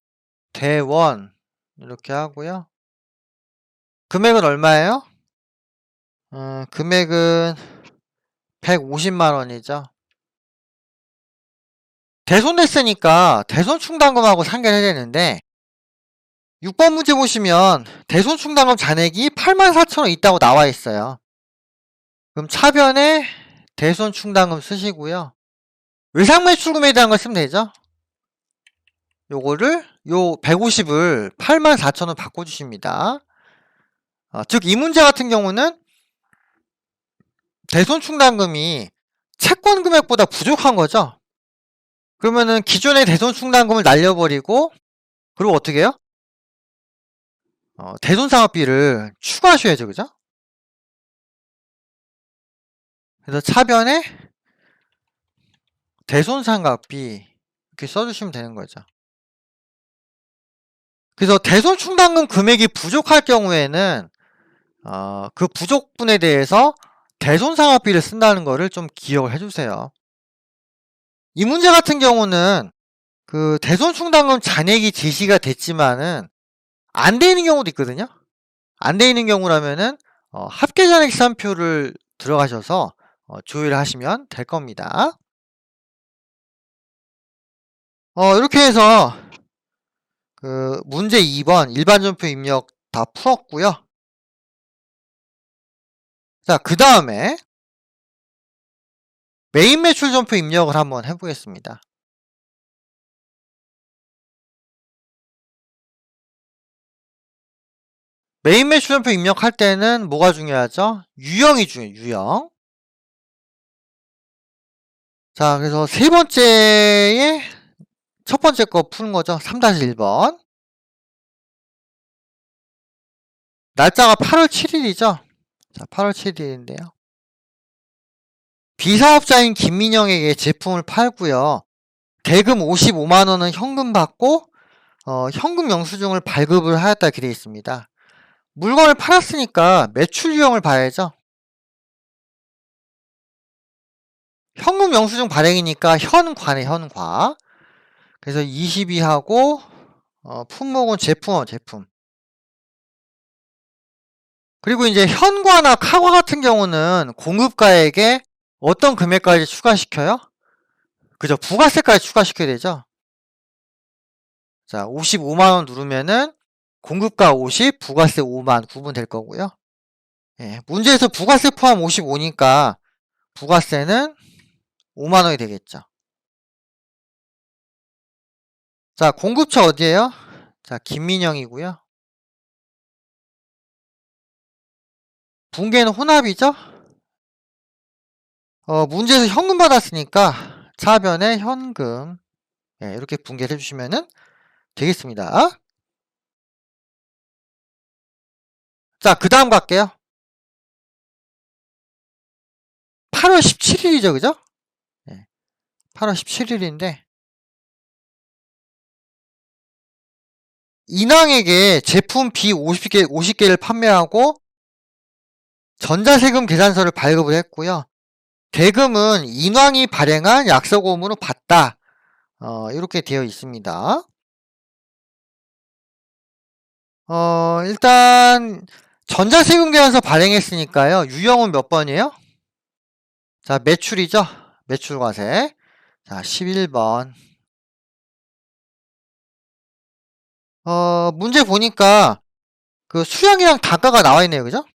대원 이렇게 하고요. 금액은 얼마예요? 금액은 150만 원이죠. 대손됐으니까 대손충당금하고 상계를 해야 되는데 6번 문제 보시면 대손충당금 잔액이 84,000원 있다고 나와 있어요. 그럼 차변에 대손충당금 쓰시고요. 외상매출금에 대한 걸 쓰면 되죠. 요거를 요 150을 84,000원 바꿔주십니다. 즉 이 문제 같은 경우는 대손충당금이 채권 금액보다 부족한 거죠. 그러면은 기존의 대손충당금을 날려버리고 그리고 어떻게 해요? 대손상업비를 추가하셔야죠. 그죠? 그래서 차변에 대손상각비 이렇게 써주시면 되는 거죠. 그래서 대손충당금 금액이 부족할 경우에는 그 부족분에 대해서 대손상각비를 쓴다는 거를 좀 기억을 해주세요. 이 문제 같은 경우는 그 대손충당금 잔액이 제시가 됐지만은 안 돼 있는 경우도 있거든요. 안 돼 있는 경우라면은 합계잔액시산표를 들어가셔서 조회를 하시면 될 겁니다. 이렇게 해서 그 문제 2번 일반전표 입력 다 풀었고요. 자, 그 다음에 메인 매출 전표 입력을 한번 해보겠습니다. 메인 매출 전표 입력할 때는 뭐가 중요하죠? 유형이 중요해요. 유형. 자, 그래서 세 번째에 첫 번째 거 푸는 거죠. 3-1번. 날짜가 8월 7일이죠. 자, 8월 7일인데요. 비사업자인 김민영에게 제품을 팔고요. 대금 55만원은 현금 받고 현금 영수증을 발급을 하였다 이렇게 되어 있습니다. 물건을 팔았으니까 매출 유형을 봐야죠. 현금 영수증 발행이니까 현과네, 현과. 그래서 22하고 품목은 제품. 그리고 이제 현과나 카과 같은 경우는 공급가액에 어떤 금액까지 추가시켜요? 그죠? 부가세까지 추가시켜야 되죠? 자, 55만원 누르면은 공급가 50, 부가세 5만 구분될 거고요. 예, 문제에서 부가세 포함 55니까 부가세는 5만원이 되겠죠. 자, 공급처 어디에요? 자, 김민영이고요. 분계는 혼합이죠? 문제에서 현금 받았으니까 차변에 현금. 예, 이렇게 분계를 해주시면 되겠습니다. 자, 그 다음 갈게요. 8월 17일이죠, 그죠? 예, 8월 17일인데, 인왕에게 제품 B 50개를 판매하고, 전자세금 계산서를 발급을 했고요. 대금은 인왕이 발행한 약서고문으로 받다. 이렇게 되어 있습니다. 일단 전자세금 계산서 발행했으니까요. 유형은 몇 번이에요? 자, 매출이죠. 매출과세. 자, 11번. 문제 보니까 그 수량이랑 단가가 나와 있네요. 그죠?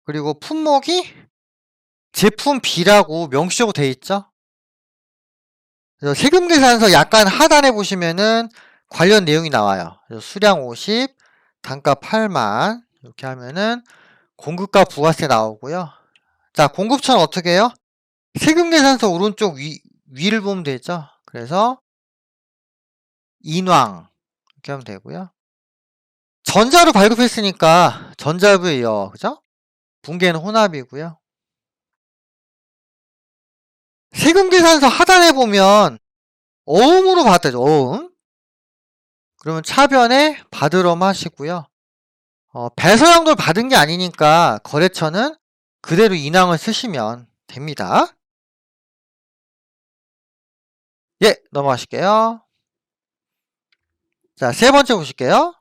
그리고 품목이 제품 B라고 명시적으로 되어 있죠. 그래서 세금 계산서 약간 하단에 보시면은 관련 내용이 나와요. 그래서 수량 50, 단가 8만 이렇게 하면은 공급가 부가세 나오고요. 자, 공급처는 어떻게 해요? 세금 계산서 오른쪽 위를 보면 되죠. 그래서 인왕 이렇게 하면 되고요. 전자로 발급했으니까 전자부에 이어, 그죠? 분계는 혼합이고요. 세금 계산서 하단에 보면 어음으로 받았죠. 어음. 그러면 차변에 받으럼 하시고요. 배서량도를 받은 게 아니니까 거래처는 그대로 인왕을 쓰시면 됩니다. 예, 넘어가실게요. 자, 세 번째 보실게요.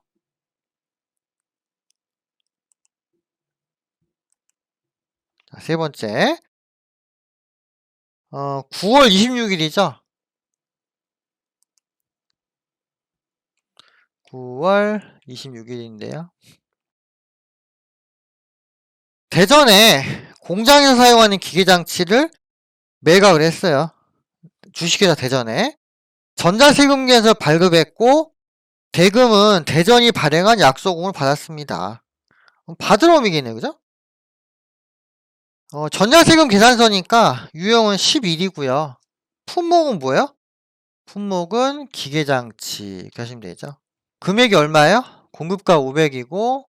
자, 세 번째. 9월 26일이죠. 9월 26일인데요. 대전에 공장에서 사용하는 기계장치를 매각을 했어요. 주식회사 대전에. 전자세금계에서 발급했고 대금은 대전이 발행한 약소금을 받았습니다. 받으러움이겠네요. 그죠? 전자세금 계산서니까 유형은 11이고요. 품목은 뭐예요? 품목은 기계장치 이렇게 하시면 되죠. 금액이 얼마예요? 공급가 500이고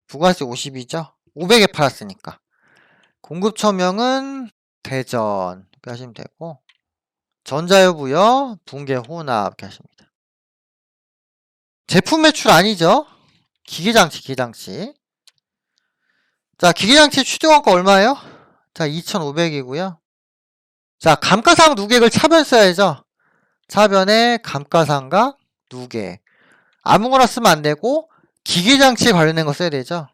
부가세 50이죠. 500에 팔았으니까. 공급처명은 대전 이렇게 하시면 되고 전자요부요, 붕괴 혼합 이렇게 하십니다. 제품 매출 아니죠? 기계장치, 기계장치. 자, 기계장치 추정원가 얼마예요? 자, 2,500이고요. 자, 감가상 누계액을 차변 써야죠. 차변에 감가상각 누계. 아무거나 쓰면 안 되고 기계장치에 관련된 거 써야 되죠.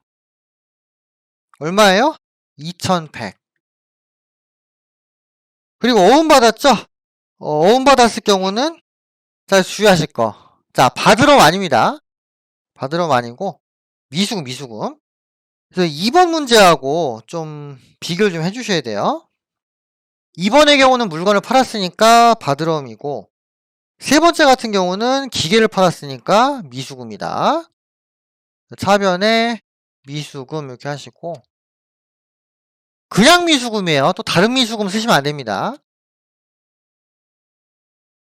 얼마예요? 2,100. 그리고 어음 받았죠? 어음 받았을 경우는 자, 주의하실 거. 자, 받으럼 아닙니다. 받으럼 아니고 미수금, 미수금. 그래서 2번 문제하고 좀 비교를 좀 해주셔야 돼요. 2번의 경우는 물건을 팔았으니까 받으럼이고, 세 번째 같은 경우는 기계를 팔았으니까 미수금이다. 차변에 미수금 이렇게 하시고, 그냥 미수금이에요. 또 다른 미수금 쓰시면 안 됩니다.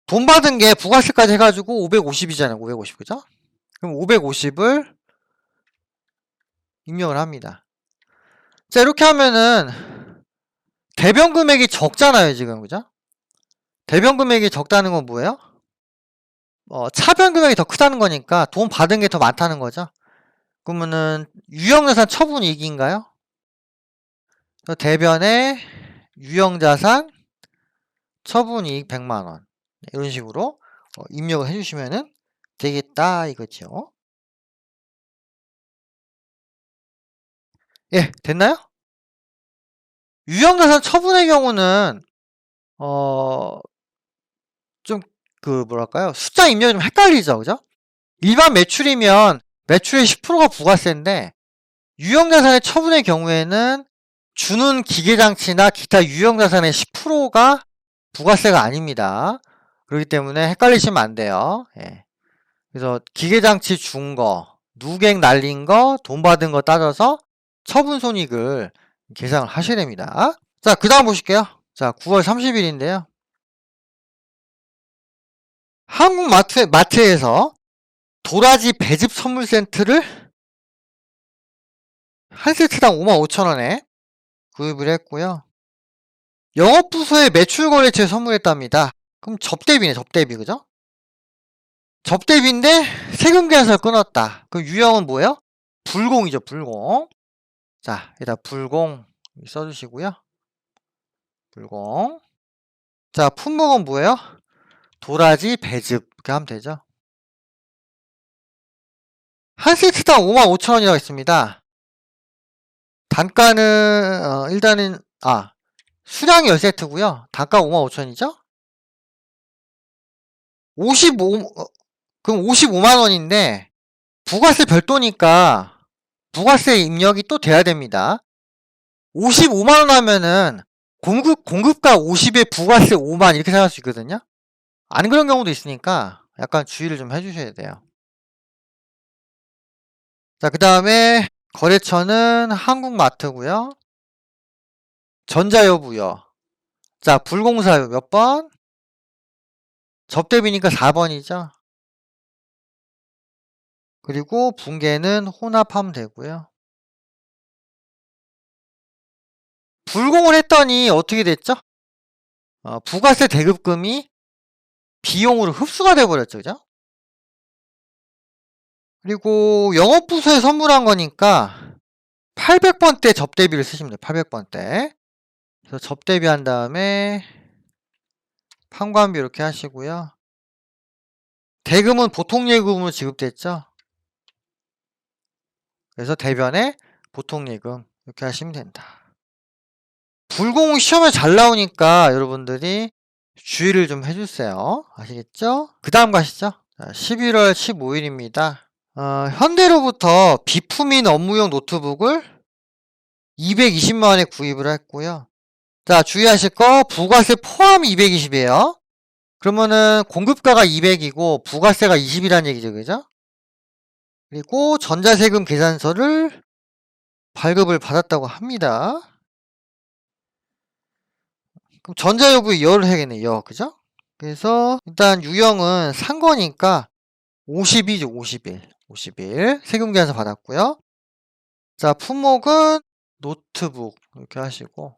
돈 받은 게 부가세까지 해가지고 550이잖아요. 550, 그죠? 그럼 550을 입력을 합니다. 자, 이렇게 하면은 대변 금액이 적잖아요, 지금. 그죠? 대변 금액이 적다는 건 뭐예요? 차변 금액이 더 크다는 거니까 돈 받은 게 더 많다는 거죠. 그러면은 유형자산 처분 이익인가요? 대변에 유형자산 처분 이익 100만 원. 이런 식으로 입력을 해주시면은 되겠다 이거죠. 예, 됐나요? 유형자산 처분의 경우는 좀 뭐랄까요? 숫자 입력이 좀 헷갈리죠, 그죠? 일반 매출이면 매출의 10%가 부가세인데 유형자산의 처분의 경우에는 주는 기계장치나 기타 유형자산의 10%가 부가세가 아닙니다. 그렇기 때문에 헷갈리시면 안 돼요. 예. 그래서 기계장치 준 거, 누객 날린 거, 돈 받은 거 따져서 처분 손익을 계산을 하셔야 됩니다. 자, 그 다음 보실게요. 자, 9월 30일인데요. 한국마트에서 도라지 배즙 선물 세트를 한 세트당 55,000원에 구입을 했고요. 영업부서에 매출 거래처에 선물했답니다. 그럼 접대비네, 접대비, 그죠? 접대비인데 세금 계산서를 끊었다. 그럼 유형은 뭐예요? 불공이죠, 불공. 자, 여기다 불공 써주시고요. 불공. 자, 품목은 뭐예요? 도라지 배즙 이렇게 하면 되죠. 한 세트당 55,000원이라고 했습니다. 단가는 일단은 수량이 10세트고요. 단가 55,000원이죠? 그럼 55만 원인데 부가세 별도니까 부가세 입력이 또 돼야 됩니다. 55만 원 하면은 공급가 50에 부가세 5만 이렇게 생각할 수 있거든요. 안 그런 경우도 있으니까 약간 주의를 좀 해주셔야 돼요. 자, 그 다음에 거래처는 한국마트고요. 전자여부요. 자, 불공사요 몇 번? 접대비니까 4번이죠. 그리고 붕괴는 혼합하면 되고요. 불공을 했더니 어떻게 됐죠? 부가세 대급금이 비용으로 흡수가 돼버렸죠, 그죠? 그리고 영업부서에 선물한 거니까 800번대 접대비를 쓰시면 돼요. 800번대. 그래서 접대비 한 다음에 판관비 이렇게 하시고요. 대금은 보통예금으로 지급됐죠. 그래서 대변에 보통예금 이렇게 하시면 된다. 불공 시험에 잘 나오니까 여러분들이 주의를 좀 해주세요. 아시겠죠? 그 다음 가시죠. 자, 11월 15일입니다. 현대로부터 비품인 업무용 노트북을 220만원에 구입을 했고요. 자, 주의하실 거 부가세 포함 220이에요. 그러면은 공급가가 200이고 부가세가 20이라는 얘기죠, 그죠? 그리고 전자세금 계산서를 발급을 받았다고 합니다. 그럼 전자요구 여를 해야겠네요, 그죠? 그래서 일단 유형은 산 거니까 50이죠, 50일. 50일 세금 계산서 받았고요. 자, 품목은 노트북 이렇게 하시고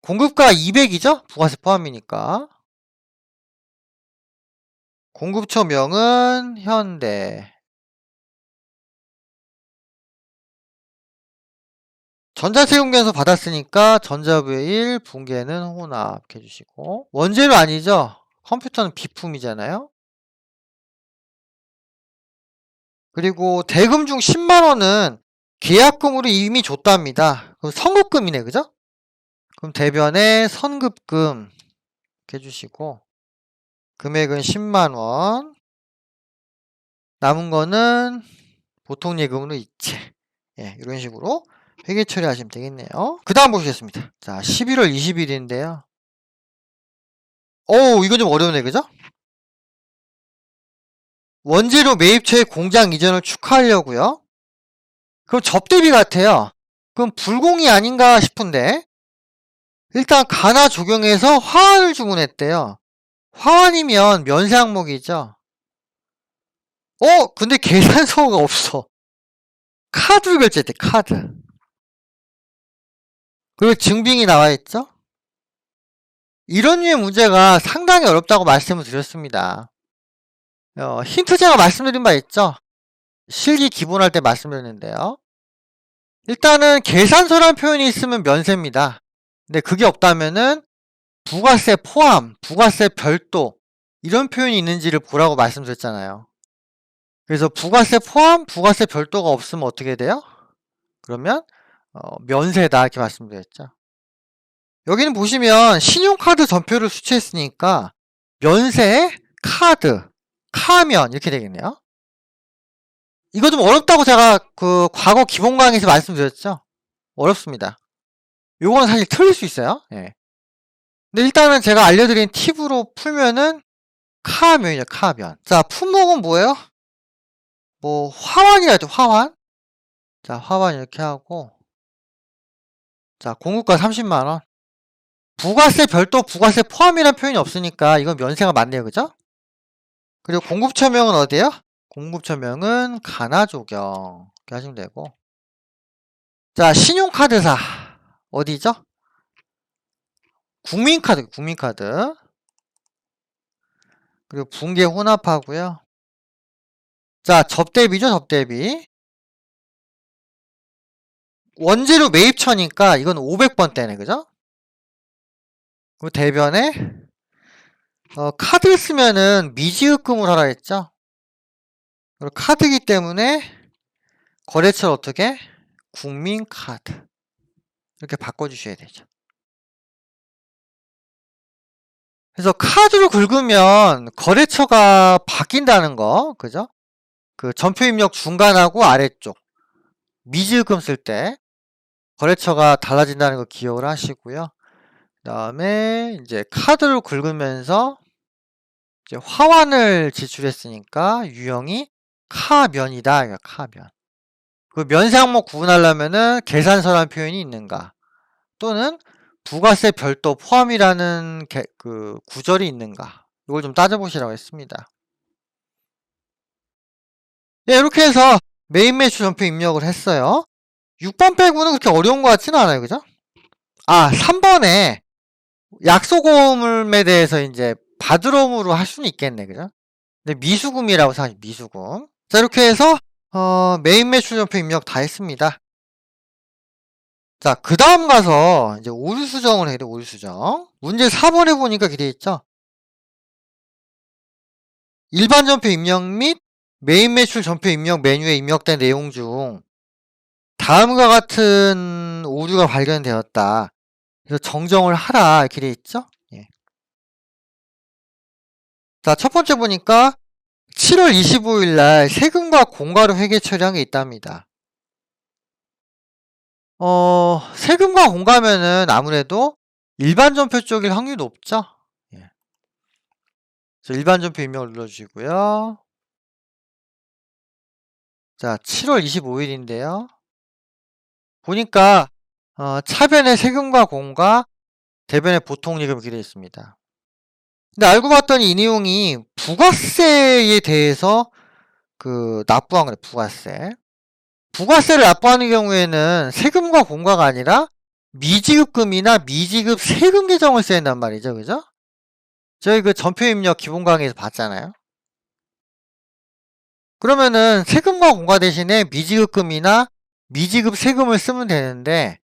공급가 200이죠? 부가세 포함이니까. 공급처명은 현대. 전자세금계에서 받았으니까 전자부의 1, 붕괴는 혼합 해주시고. 원재료 아니죠? 컴퓨터는 비품이잖아요. 그리고 대금 중 10만원은 계약금으로 이미 줬답니다. 그럼 선급금이네, 그죠? 그럼 대변에 선급금 해주시고, 금액은 10만원, 남은 거는 보통 예금으로 이체. 예, 이런 식으로 회계 처리하시면 되겠네요. 그 다음 보시겠습니다. 자, 11월 20일인데요. 오, 이거 좀 어려우네, 그죠? 원재료 매입처의 공장 이전을 축하하려고요. 그럼 접대비 같아요. 그럼 불공이 아닌가 싶은데, 일단 가나 적용해서 화환을 주문했대요. 화환이면 면세 항목이죠. 근데 계산서가 없어. 카드로 결제했대, 카드. 그리고 증빙이 나와 있죠. 이런 류의 문제가 상당히 어렵다고 말씀을 드렸습니다. 힌트 제가 말씀드린 바 있죠. 실기 기본할 때 말씀드렸는데요. 일단은 계산서란 표현이 있으면 면세입니다. 근데 그게 없다면은 부가세 포함, 부가세 별도 이런 표현이 있는지를 보라고 말씀드렸잖아요. 그래서 부가세 포함, 부가세 별도가 없으면 어떻게 돼요? 그러면 면세다 이렇게 말씀드렸죠. 여기는 보시면 신용카드 전표를 수취했으니까 면세, 카드, 카면 이렇게 되겠네요. 이거 좀 어렵다고 제가 그 과거 기본 강의에서 말씀드렸죠. 어렵습니다. 요거는 사실 틀릴 수 있어요. 예. 근데 일단은 제가 알려드린 팁으로 풀면은 카면이죠, 카면. 자, 품목은 뭐예요? 뭐 화환이라죠, 화환. 자, 화환 이렇게 하고, 자, 공급가 30만원. 부가세 별도 부가세 포함이라는 표현이 없으니까 이건 면세가 맞네요, 그죠? 그리고 공급처명은 어디에요? 공급처명은 가나조경 이렇게 하시면 되고. 자, 신용카드사 어디죠? 국민카드, 국민카드. 그리고 붕괴 혼합하고요. 자, 접대비죠, 접대비. 원재료 매입처니까 이건 500번대네, 그죠? 그리고 대변에 카드 쓰면은 미지급금을 하라 했죠. 그리고 카드기 때문에 거래처를 어떻게? 국민카드 이렇게 바꿔주셔야 되죠. 그래서 카드로 긁으면 거래처가 바뀐다는 거, 그죠? 그 전표 입력 중간하고 아래쪽 미지급금 쓸 때 거래처가 달라진다는 거 기억을 하시고요. 그 다음에 이제 카드로 긁으면서 이제 화환을 지출했으니까 유형이 카면이다. 카면. 그 면세 항목 구분하려면은 계산서라는 표현이 있는가, 또는 부가세 별도 포함이라는 그 구절이 있는가, 이걸 좀 따져보시라고 했습니다. 네, 이렇게 해서 메인 매출 전표 입력을 했어요. 6번 빼고는 그렇게 어려운 것 같지는 않아요, 그죠? 3번에 약소금에 대해서 이제 받으럼으로 할 수는 있겠네, 그죠? 근데 미수금이라고 생각해, 미수금. 자, 이렇게 해서 메인 매출 전표 입력 다 했습니다. 자, 그 다음 가서 이제 오류 수정을 해야 돼, 오류 수정. 문제 4번에 보니까 이렇게 돼 있죠? 일반 전표 입력 및 메인 매출 전표 입력 메뉴에 입력된 내용 중 다음과 같은 오류가 발견되었다. 그래서 정정을 하라 이렇게 돼 있죠? 예. 자, 첫 번째 보니까 7월 25일 날 세금과 공과로 회계 처리한 게 있답니다. 세금과 공과면은 아무래도 일반 전표 쪽일 확률이 높죠? 예. 그래서 일반 전표 입력을 눌러주시고요. 자, 7월 25일인데요. 보니까 차변에 세금과 공과, 대변에 보통예금 이렇게 되어 있습니다. 근데 알고 봤더니 이 내용이 부가세에 대해서 납부한 거예요, 부가세. 부가세를 납부하는 경우에는 세금과 공과가 아니라 미지급금이나 미지급 세금 계정을 써야 한단 말이죠, 그죠? 저희 그 전표 입력 기본 강의에서 봤잖아요. 그러면은 세금과 공과 대신에 미지급금이나 미지급 세금을 쓰면 되는데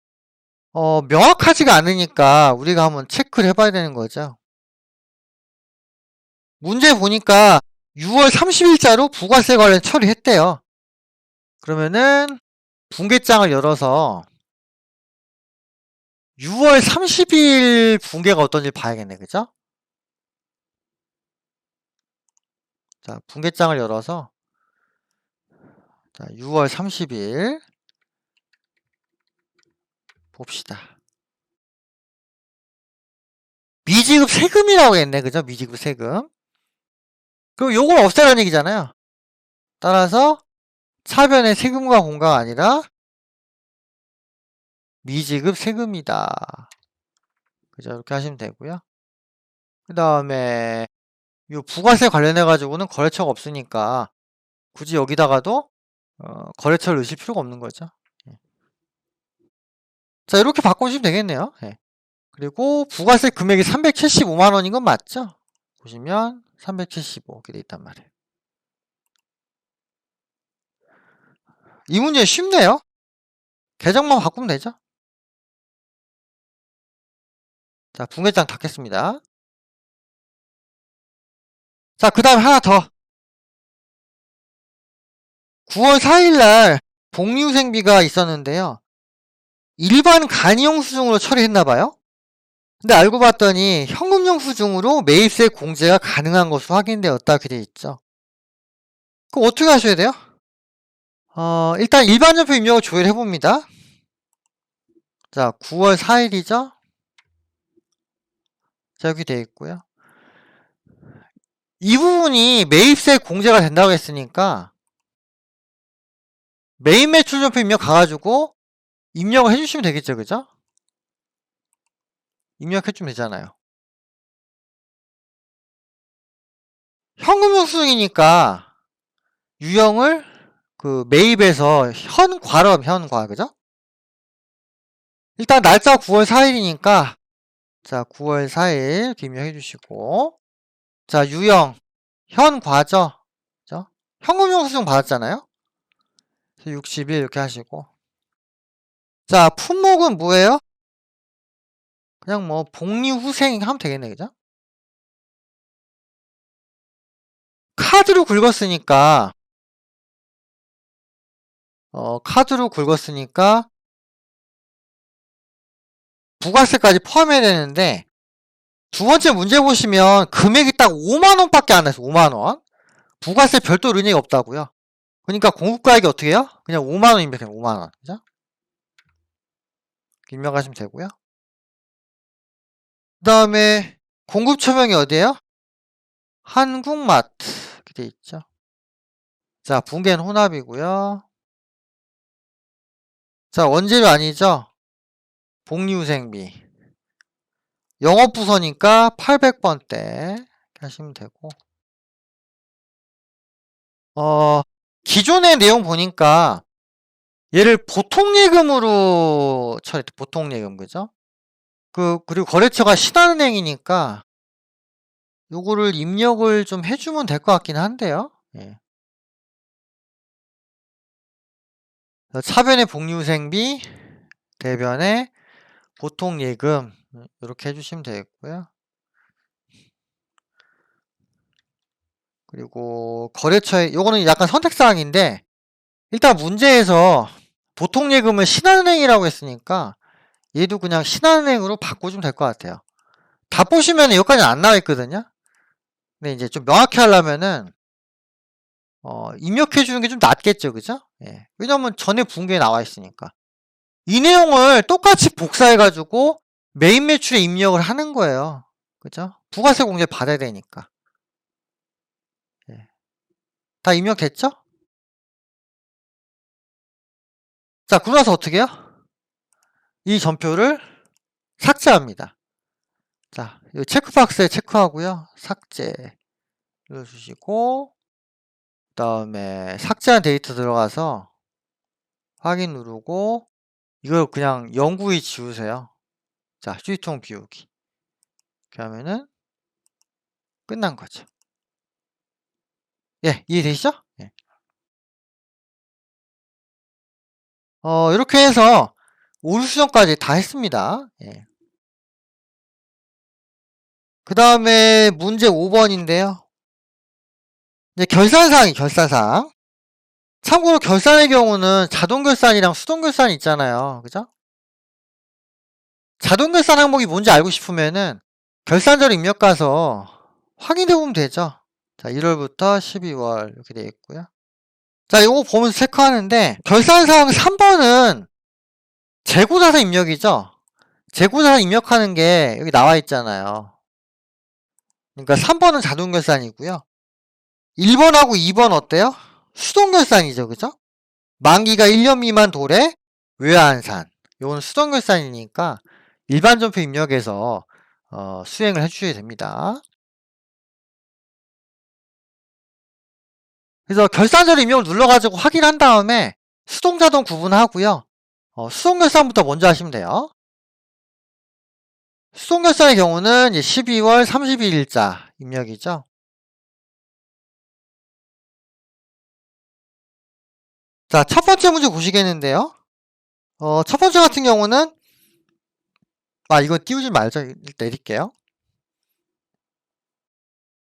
명확하지가 않으니까 우리가 한번 체크를 해봐야 되는 거죠. 문제 보니까 6월 30일자로 부가세 관련 처리했대요. 그러면은 분계장을 열어서 6월 30일 분계가 어떤지 봐야겠네. 그죠? 자, 분계장을 열어서 자, 6월 30일 봅시다. 미지급 세금이라고 했네. 그죠? 미지급 세금. 그럼 요걸 없애라는 얘기잖아요. 따라서 차변의 세금과 공과가 아니라 미지급 세금이다. 그죠? 이렇게 하시면 되고요. 그 다음에 요 부가세 관련해 가지고는 거래처가 없으니까 굳이 여기다가도 거래처를 넣으실 필요가 없는 거죠. 예. 자, 이렇게 바꾸시면 되겠네요. 예. 그리고 부가세 금액이 375만 원인 건 맞죠? 보시면 375 이렇게 돼 있단 말이에요. 이 문제 쉽네요. 계정만 바꾸면 되죠. 자, 분계장 닫겠습니다. 자, 그 다음에 하나 더. 9월 4일날 복리후생비가 있었는데요. 일반 간이영수증으로 처리했나봐요. 근데 알고 봤더니 현금영수증으로 매입세 공제가 가능한 것으로 확인되었다. 이렇게 돼 있죠. 그럼 어떻게 하셔야 돼요? 일단 일반전표 입력을 조회해봅니다. 자, 9월 4일이죠? 자, 여기 되어 있고요. 이 부분이 매입세 공제가 된다고 했으니까 매입 매출전표 입력 가가지고 입력을 해주시면 되겠죠, 그죠? 입력해주면 되잖아요. 현금영수증이니까 유형을 그 매입에서 현과, 그죠? 일단 날짜 9월 4일이니까 자, 9월 4일 입력해 주시고 자, 유형 현과죠. 그죠? 현금영수증 받았잖아요. 60일 이렇게 하시고 자, 품목은 뭐예요? 그냥 뭐 복리후생 하면 되겠네, 그죠? 카드로 긁었으니까 카드로 긁었으니까 부가세까지 포함해야 되는데 두 번째 문제 보시면 금액이 딱 5만원밖에 안 해서 5만원 부가세 별도 르닉이 없다고요. 그러니까 공급가액이 어떻게 해요? 그냥 5만원이면 그냥 5만원 그죠? 입력하시면 되고요. 그 다음에 공급처명이 어디에요? 한국마트 이렇게 돼 있죠. 자, 분계는 혼합이고요. 자, 원재료 아니죠? 복리후생비 영업부서니까 800번대 이렇게 하시면 되고 기존의 내용 보니까 얘를 보통예금으로 처리했대. 보통예금 그죠? 그리고 거래처가 신한은행이니까 요거를 입력을 좀 해주면 될 것 같긴 한데요. 예. 차변의 복리후생비, 대변의 보통예금 이렇게 해주시면 되겠고요. 그리고 거래처에 요거는 약간 선택사항인데 일단 문제에서 보통예금을 신한은행이라고 했으니까 얘도 그냥 신한은행으로 바꿔주면 될 것 같아요. 다 보시면 여기까지는 안 나와 있거든요. 근데 이제 좀 명확히 하려면은 입력해 주는 게 좀 낫겠죠, 그죠? 예. 왜냐면 전에 분계에 나와 있으니까. 이 내용을 똑같이 복사해가지고 메인 매출에 입력을 하는 거예요. 그죠? 부가세 공제 받아야 되니까. 예. 다 입력됐죠? 자, 그러고 나서 어떻게 해요? 이 전표를 삭제합니다. 자, 이 체크박스에 체크하고요. 삭제 눌러주시고 그 다음에 삭제한 데이터 들어가서 확인 누르고 이걸 그냥 영구히 지우세요. 자, 휴지통 비우기. 이렇게 하면은 끝난 거죠. 예, 이해되시죠? 예. 이렇게 해서 오류 수정까지 다 했습니다. 예. 그 다음에 문제 5번인데요. 이제 결산사항. 참고로 결산의 경우는 자동결산이랑 수동결산이 있잖아요. 그죠? 자동결산 항목이 뭔지 알고 싶으면은 결산자료 입력 가서 확인해 보면 되죠. 자, 1월부터 12월 이렇게 되어 있고요. 자, 이거 보면서 체크하는데 결산사항 3번은 재고자산 입력이죠. 재고자산 입력하는 게 여기 나와 있잖아요. 그러니까 3번은 자동결산이고요. 1번하고 2번 어때요? 수동결산이죠. 그죠? 만기가 1년 미만 도래, 외환산. 요건 수동결산이니까 일반 전표 입력해서 수행을 해주셔야 됩니다. 그래서 결산자료 입력을 눌러가지고 확인한 다음에 수동자동 구분하고요. 수동결산부터 먼저 하시면 돼요. 수동결산의 경우는 이제 12월 31일자 입력이죠. 자, 첫 번째 문제 보시겠는데요. 첫 번째 같은 경우는 이거 띄우지 말자. 내릴게요.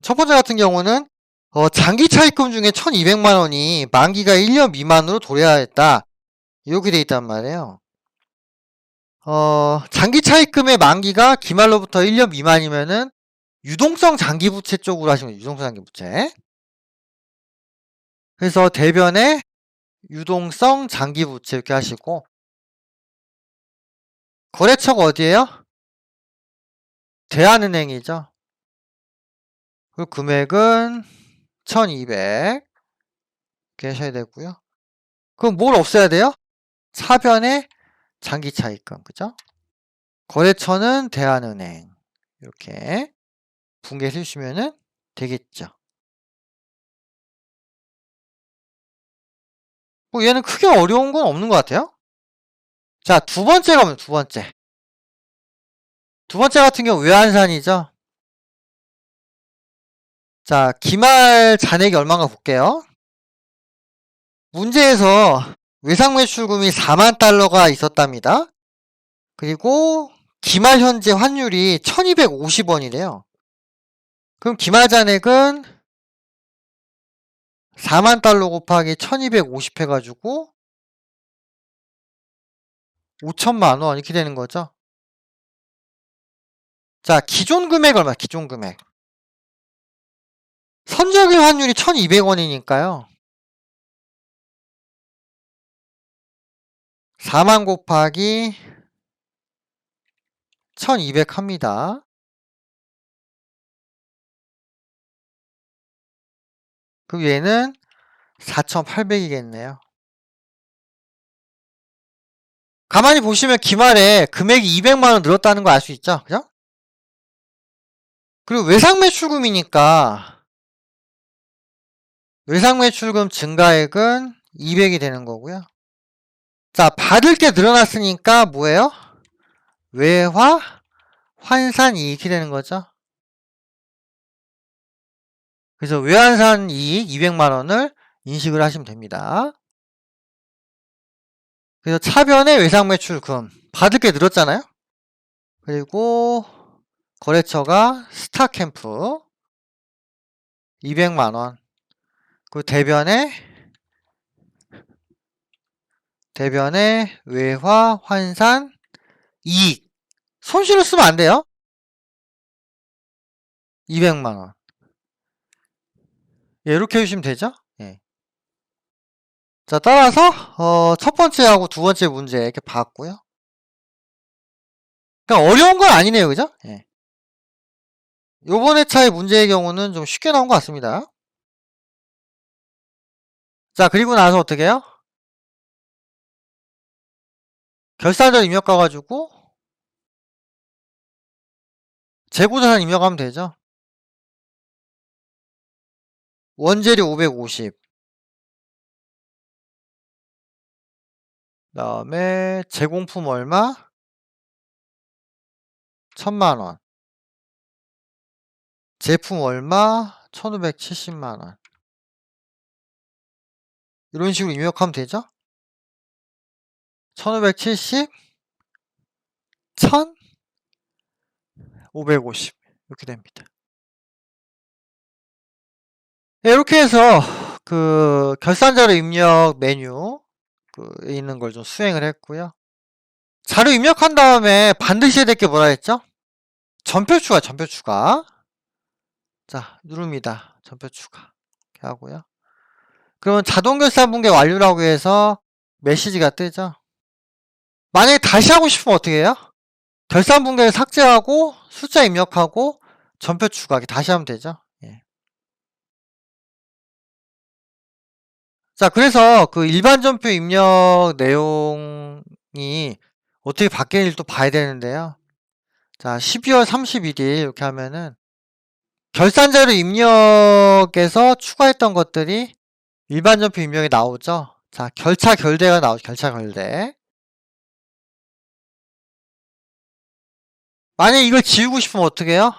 첫 번째 같은 경우는 장기 차입금 중에 1200만 원이 만기가 1년 미만으로 도래해야 했다. 이렇게 돼 있단 말이에요. 장기 차입금의 만기가 기말로부터 1년 미만이면은 유동성 장기부채 쪽으로 하시면 유동성 장기부채. 그래서 대변에 유동성 장기부채 이렇게 하시고 거래처가 어디예요? 대한은행이죠. 그 금액은 1200 이렇게 하셔야 되고요. 그럼 뭘 없애야 돼요? 차변에 장기 차입금, 그죠? 거래처는 대한은행 이렇게 분개해 주시면 되겠죠. 뭐 얘는 크게 어려운 건 없는 것 같아요. 자, 두 번째 가면 두 번째. 두 번째 같은 경우 외환산이죠. 자, 기말 잔액이 얼마인가 볼게요. 문제에서 외상매출금이 4만 달러가 있었답니다. 그리고 기말 현재 환율이 1250원이래요. 그럼 기말 잔액은 4만 달러 곱하기 1250 해가지고 5천만 원 이렇게 되는 거죠. 자, 기존 금액 얼마? 기존 금액. 선적일 환율이 1200원이니까요. 4만 곱하기 1200 합니다. 그럼 얘는 4800이겠네요. 가만히 보시면 기말에 금액이 200만원 늘었다는 거 알 수 있죠? 그죠? 그리고 외상매출금이니까 외상매출금 증가액은 200이 되는 거고요. 자, 받을 게 늘어났으니까 뭐예요? 외화 환산 이익이 되는 거죠. 그래서 외환산 이익 200만원을 인식을 하시면 됩니다. 그래서 차변의 외상매출금 받을 게 늘었잖아요. 그리고 거래처가 스타캠프 200만원. 그리고 대변의 외화 환산 이익. 손실을 쓰면 안 돼요. 200만원. 예, 이렇게 해주시면 되죠. 예. 자, 따라서 첫 번째하고 두 번째 문제 이렇게 봤고요. 그러니까 어려운 건 아니네요, 그죠? 예. 요번 회차의 문제의 경우는 좀 쉽게 나온 것 같습니다. 자, 그리고 나서 어떻게 해요? 결산자료 입력 가가지고 재고자산 입력하면 되죠. 원재료 550. 그 다음에 제공품 얼마? 1000만원. 제품 얼마? 1570만원. 이런 식으로 입력하면 되죠. 1570, 1000, 550 이렇게 됩니다. 네, 이렇게 해서 그 결산자료 입력 메뉴 있는 걸 좀 수행을 했고요. 자료 입력한 다음에 반드시 해야 될 게 뭐라 했죠? 전표 추가, 전표 추가. 자, 누릅니다. 전표 추가. 이렇게 하고요. 그러면 자동 결산 분계 완료라고 해서 메시지가 뜨죠. 만약에 다시 하고 싶으면 어떻게 해요? 결산 분계를 삭제하고 숫자 입력하고 전표 추가하기 다시 하면 되죠. 예. 자, 그래서 그 일반 전표 입력 내용이 어떻게 바뀌는지 또 봐야 되는데요. 자, 12월 31일 이렇게 하면은 결산자료 입력에서 추가했던 것들이 일반 전표 입력에 나오죠. 자, 결차 결대가 나오죠. 결차 결대. 만약에 이걸 지우고 싶으면 어떻게 해요?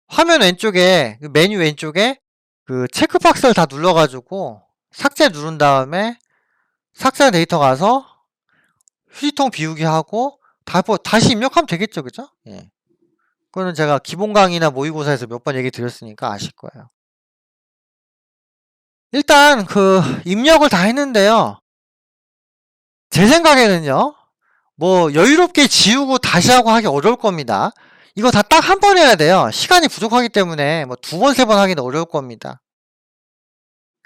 화면 왼쪽에 메뉴 왼쪽에 그 체크박스를 다 눌러가지고 삭제 누른 다음에 삭제 데이터 가서 휴지통 비우기 하고 다시 입력하면 되겠죠, 그죠? 예. 그거는 제가 기본 강의나 모의고사에서 몇 번 얘기 드렸으니까 아실 거예요. 일단 그 입력을 다 했는데요. 제 생각에는요. 뭐 여유롭게 지우고 다시 하고 하기 어려울 겁니다. 이거 다 딱 한 번 해야 돼요. 시간이 부족하기 때문에 뭐 2번, 3번 하기는 어려울 겁니다.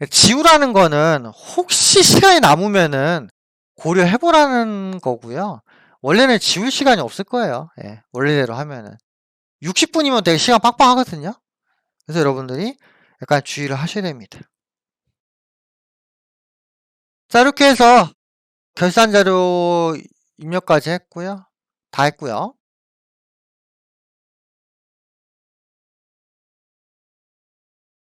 지우라는 거는 혹시 시간이 남으면은 고려해보라는 거고요. 원래는 지울 시간이 없을 거예요. 예, 원래대로 하면은. 60분이면 되게 시간 빡빡하거든요. 그래서 여러분들이 약간 주의를 하셔야 됩니다. 자, 이렇게 해서 결산 자료 입력까지 했고요. 다 했고요.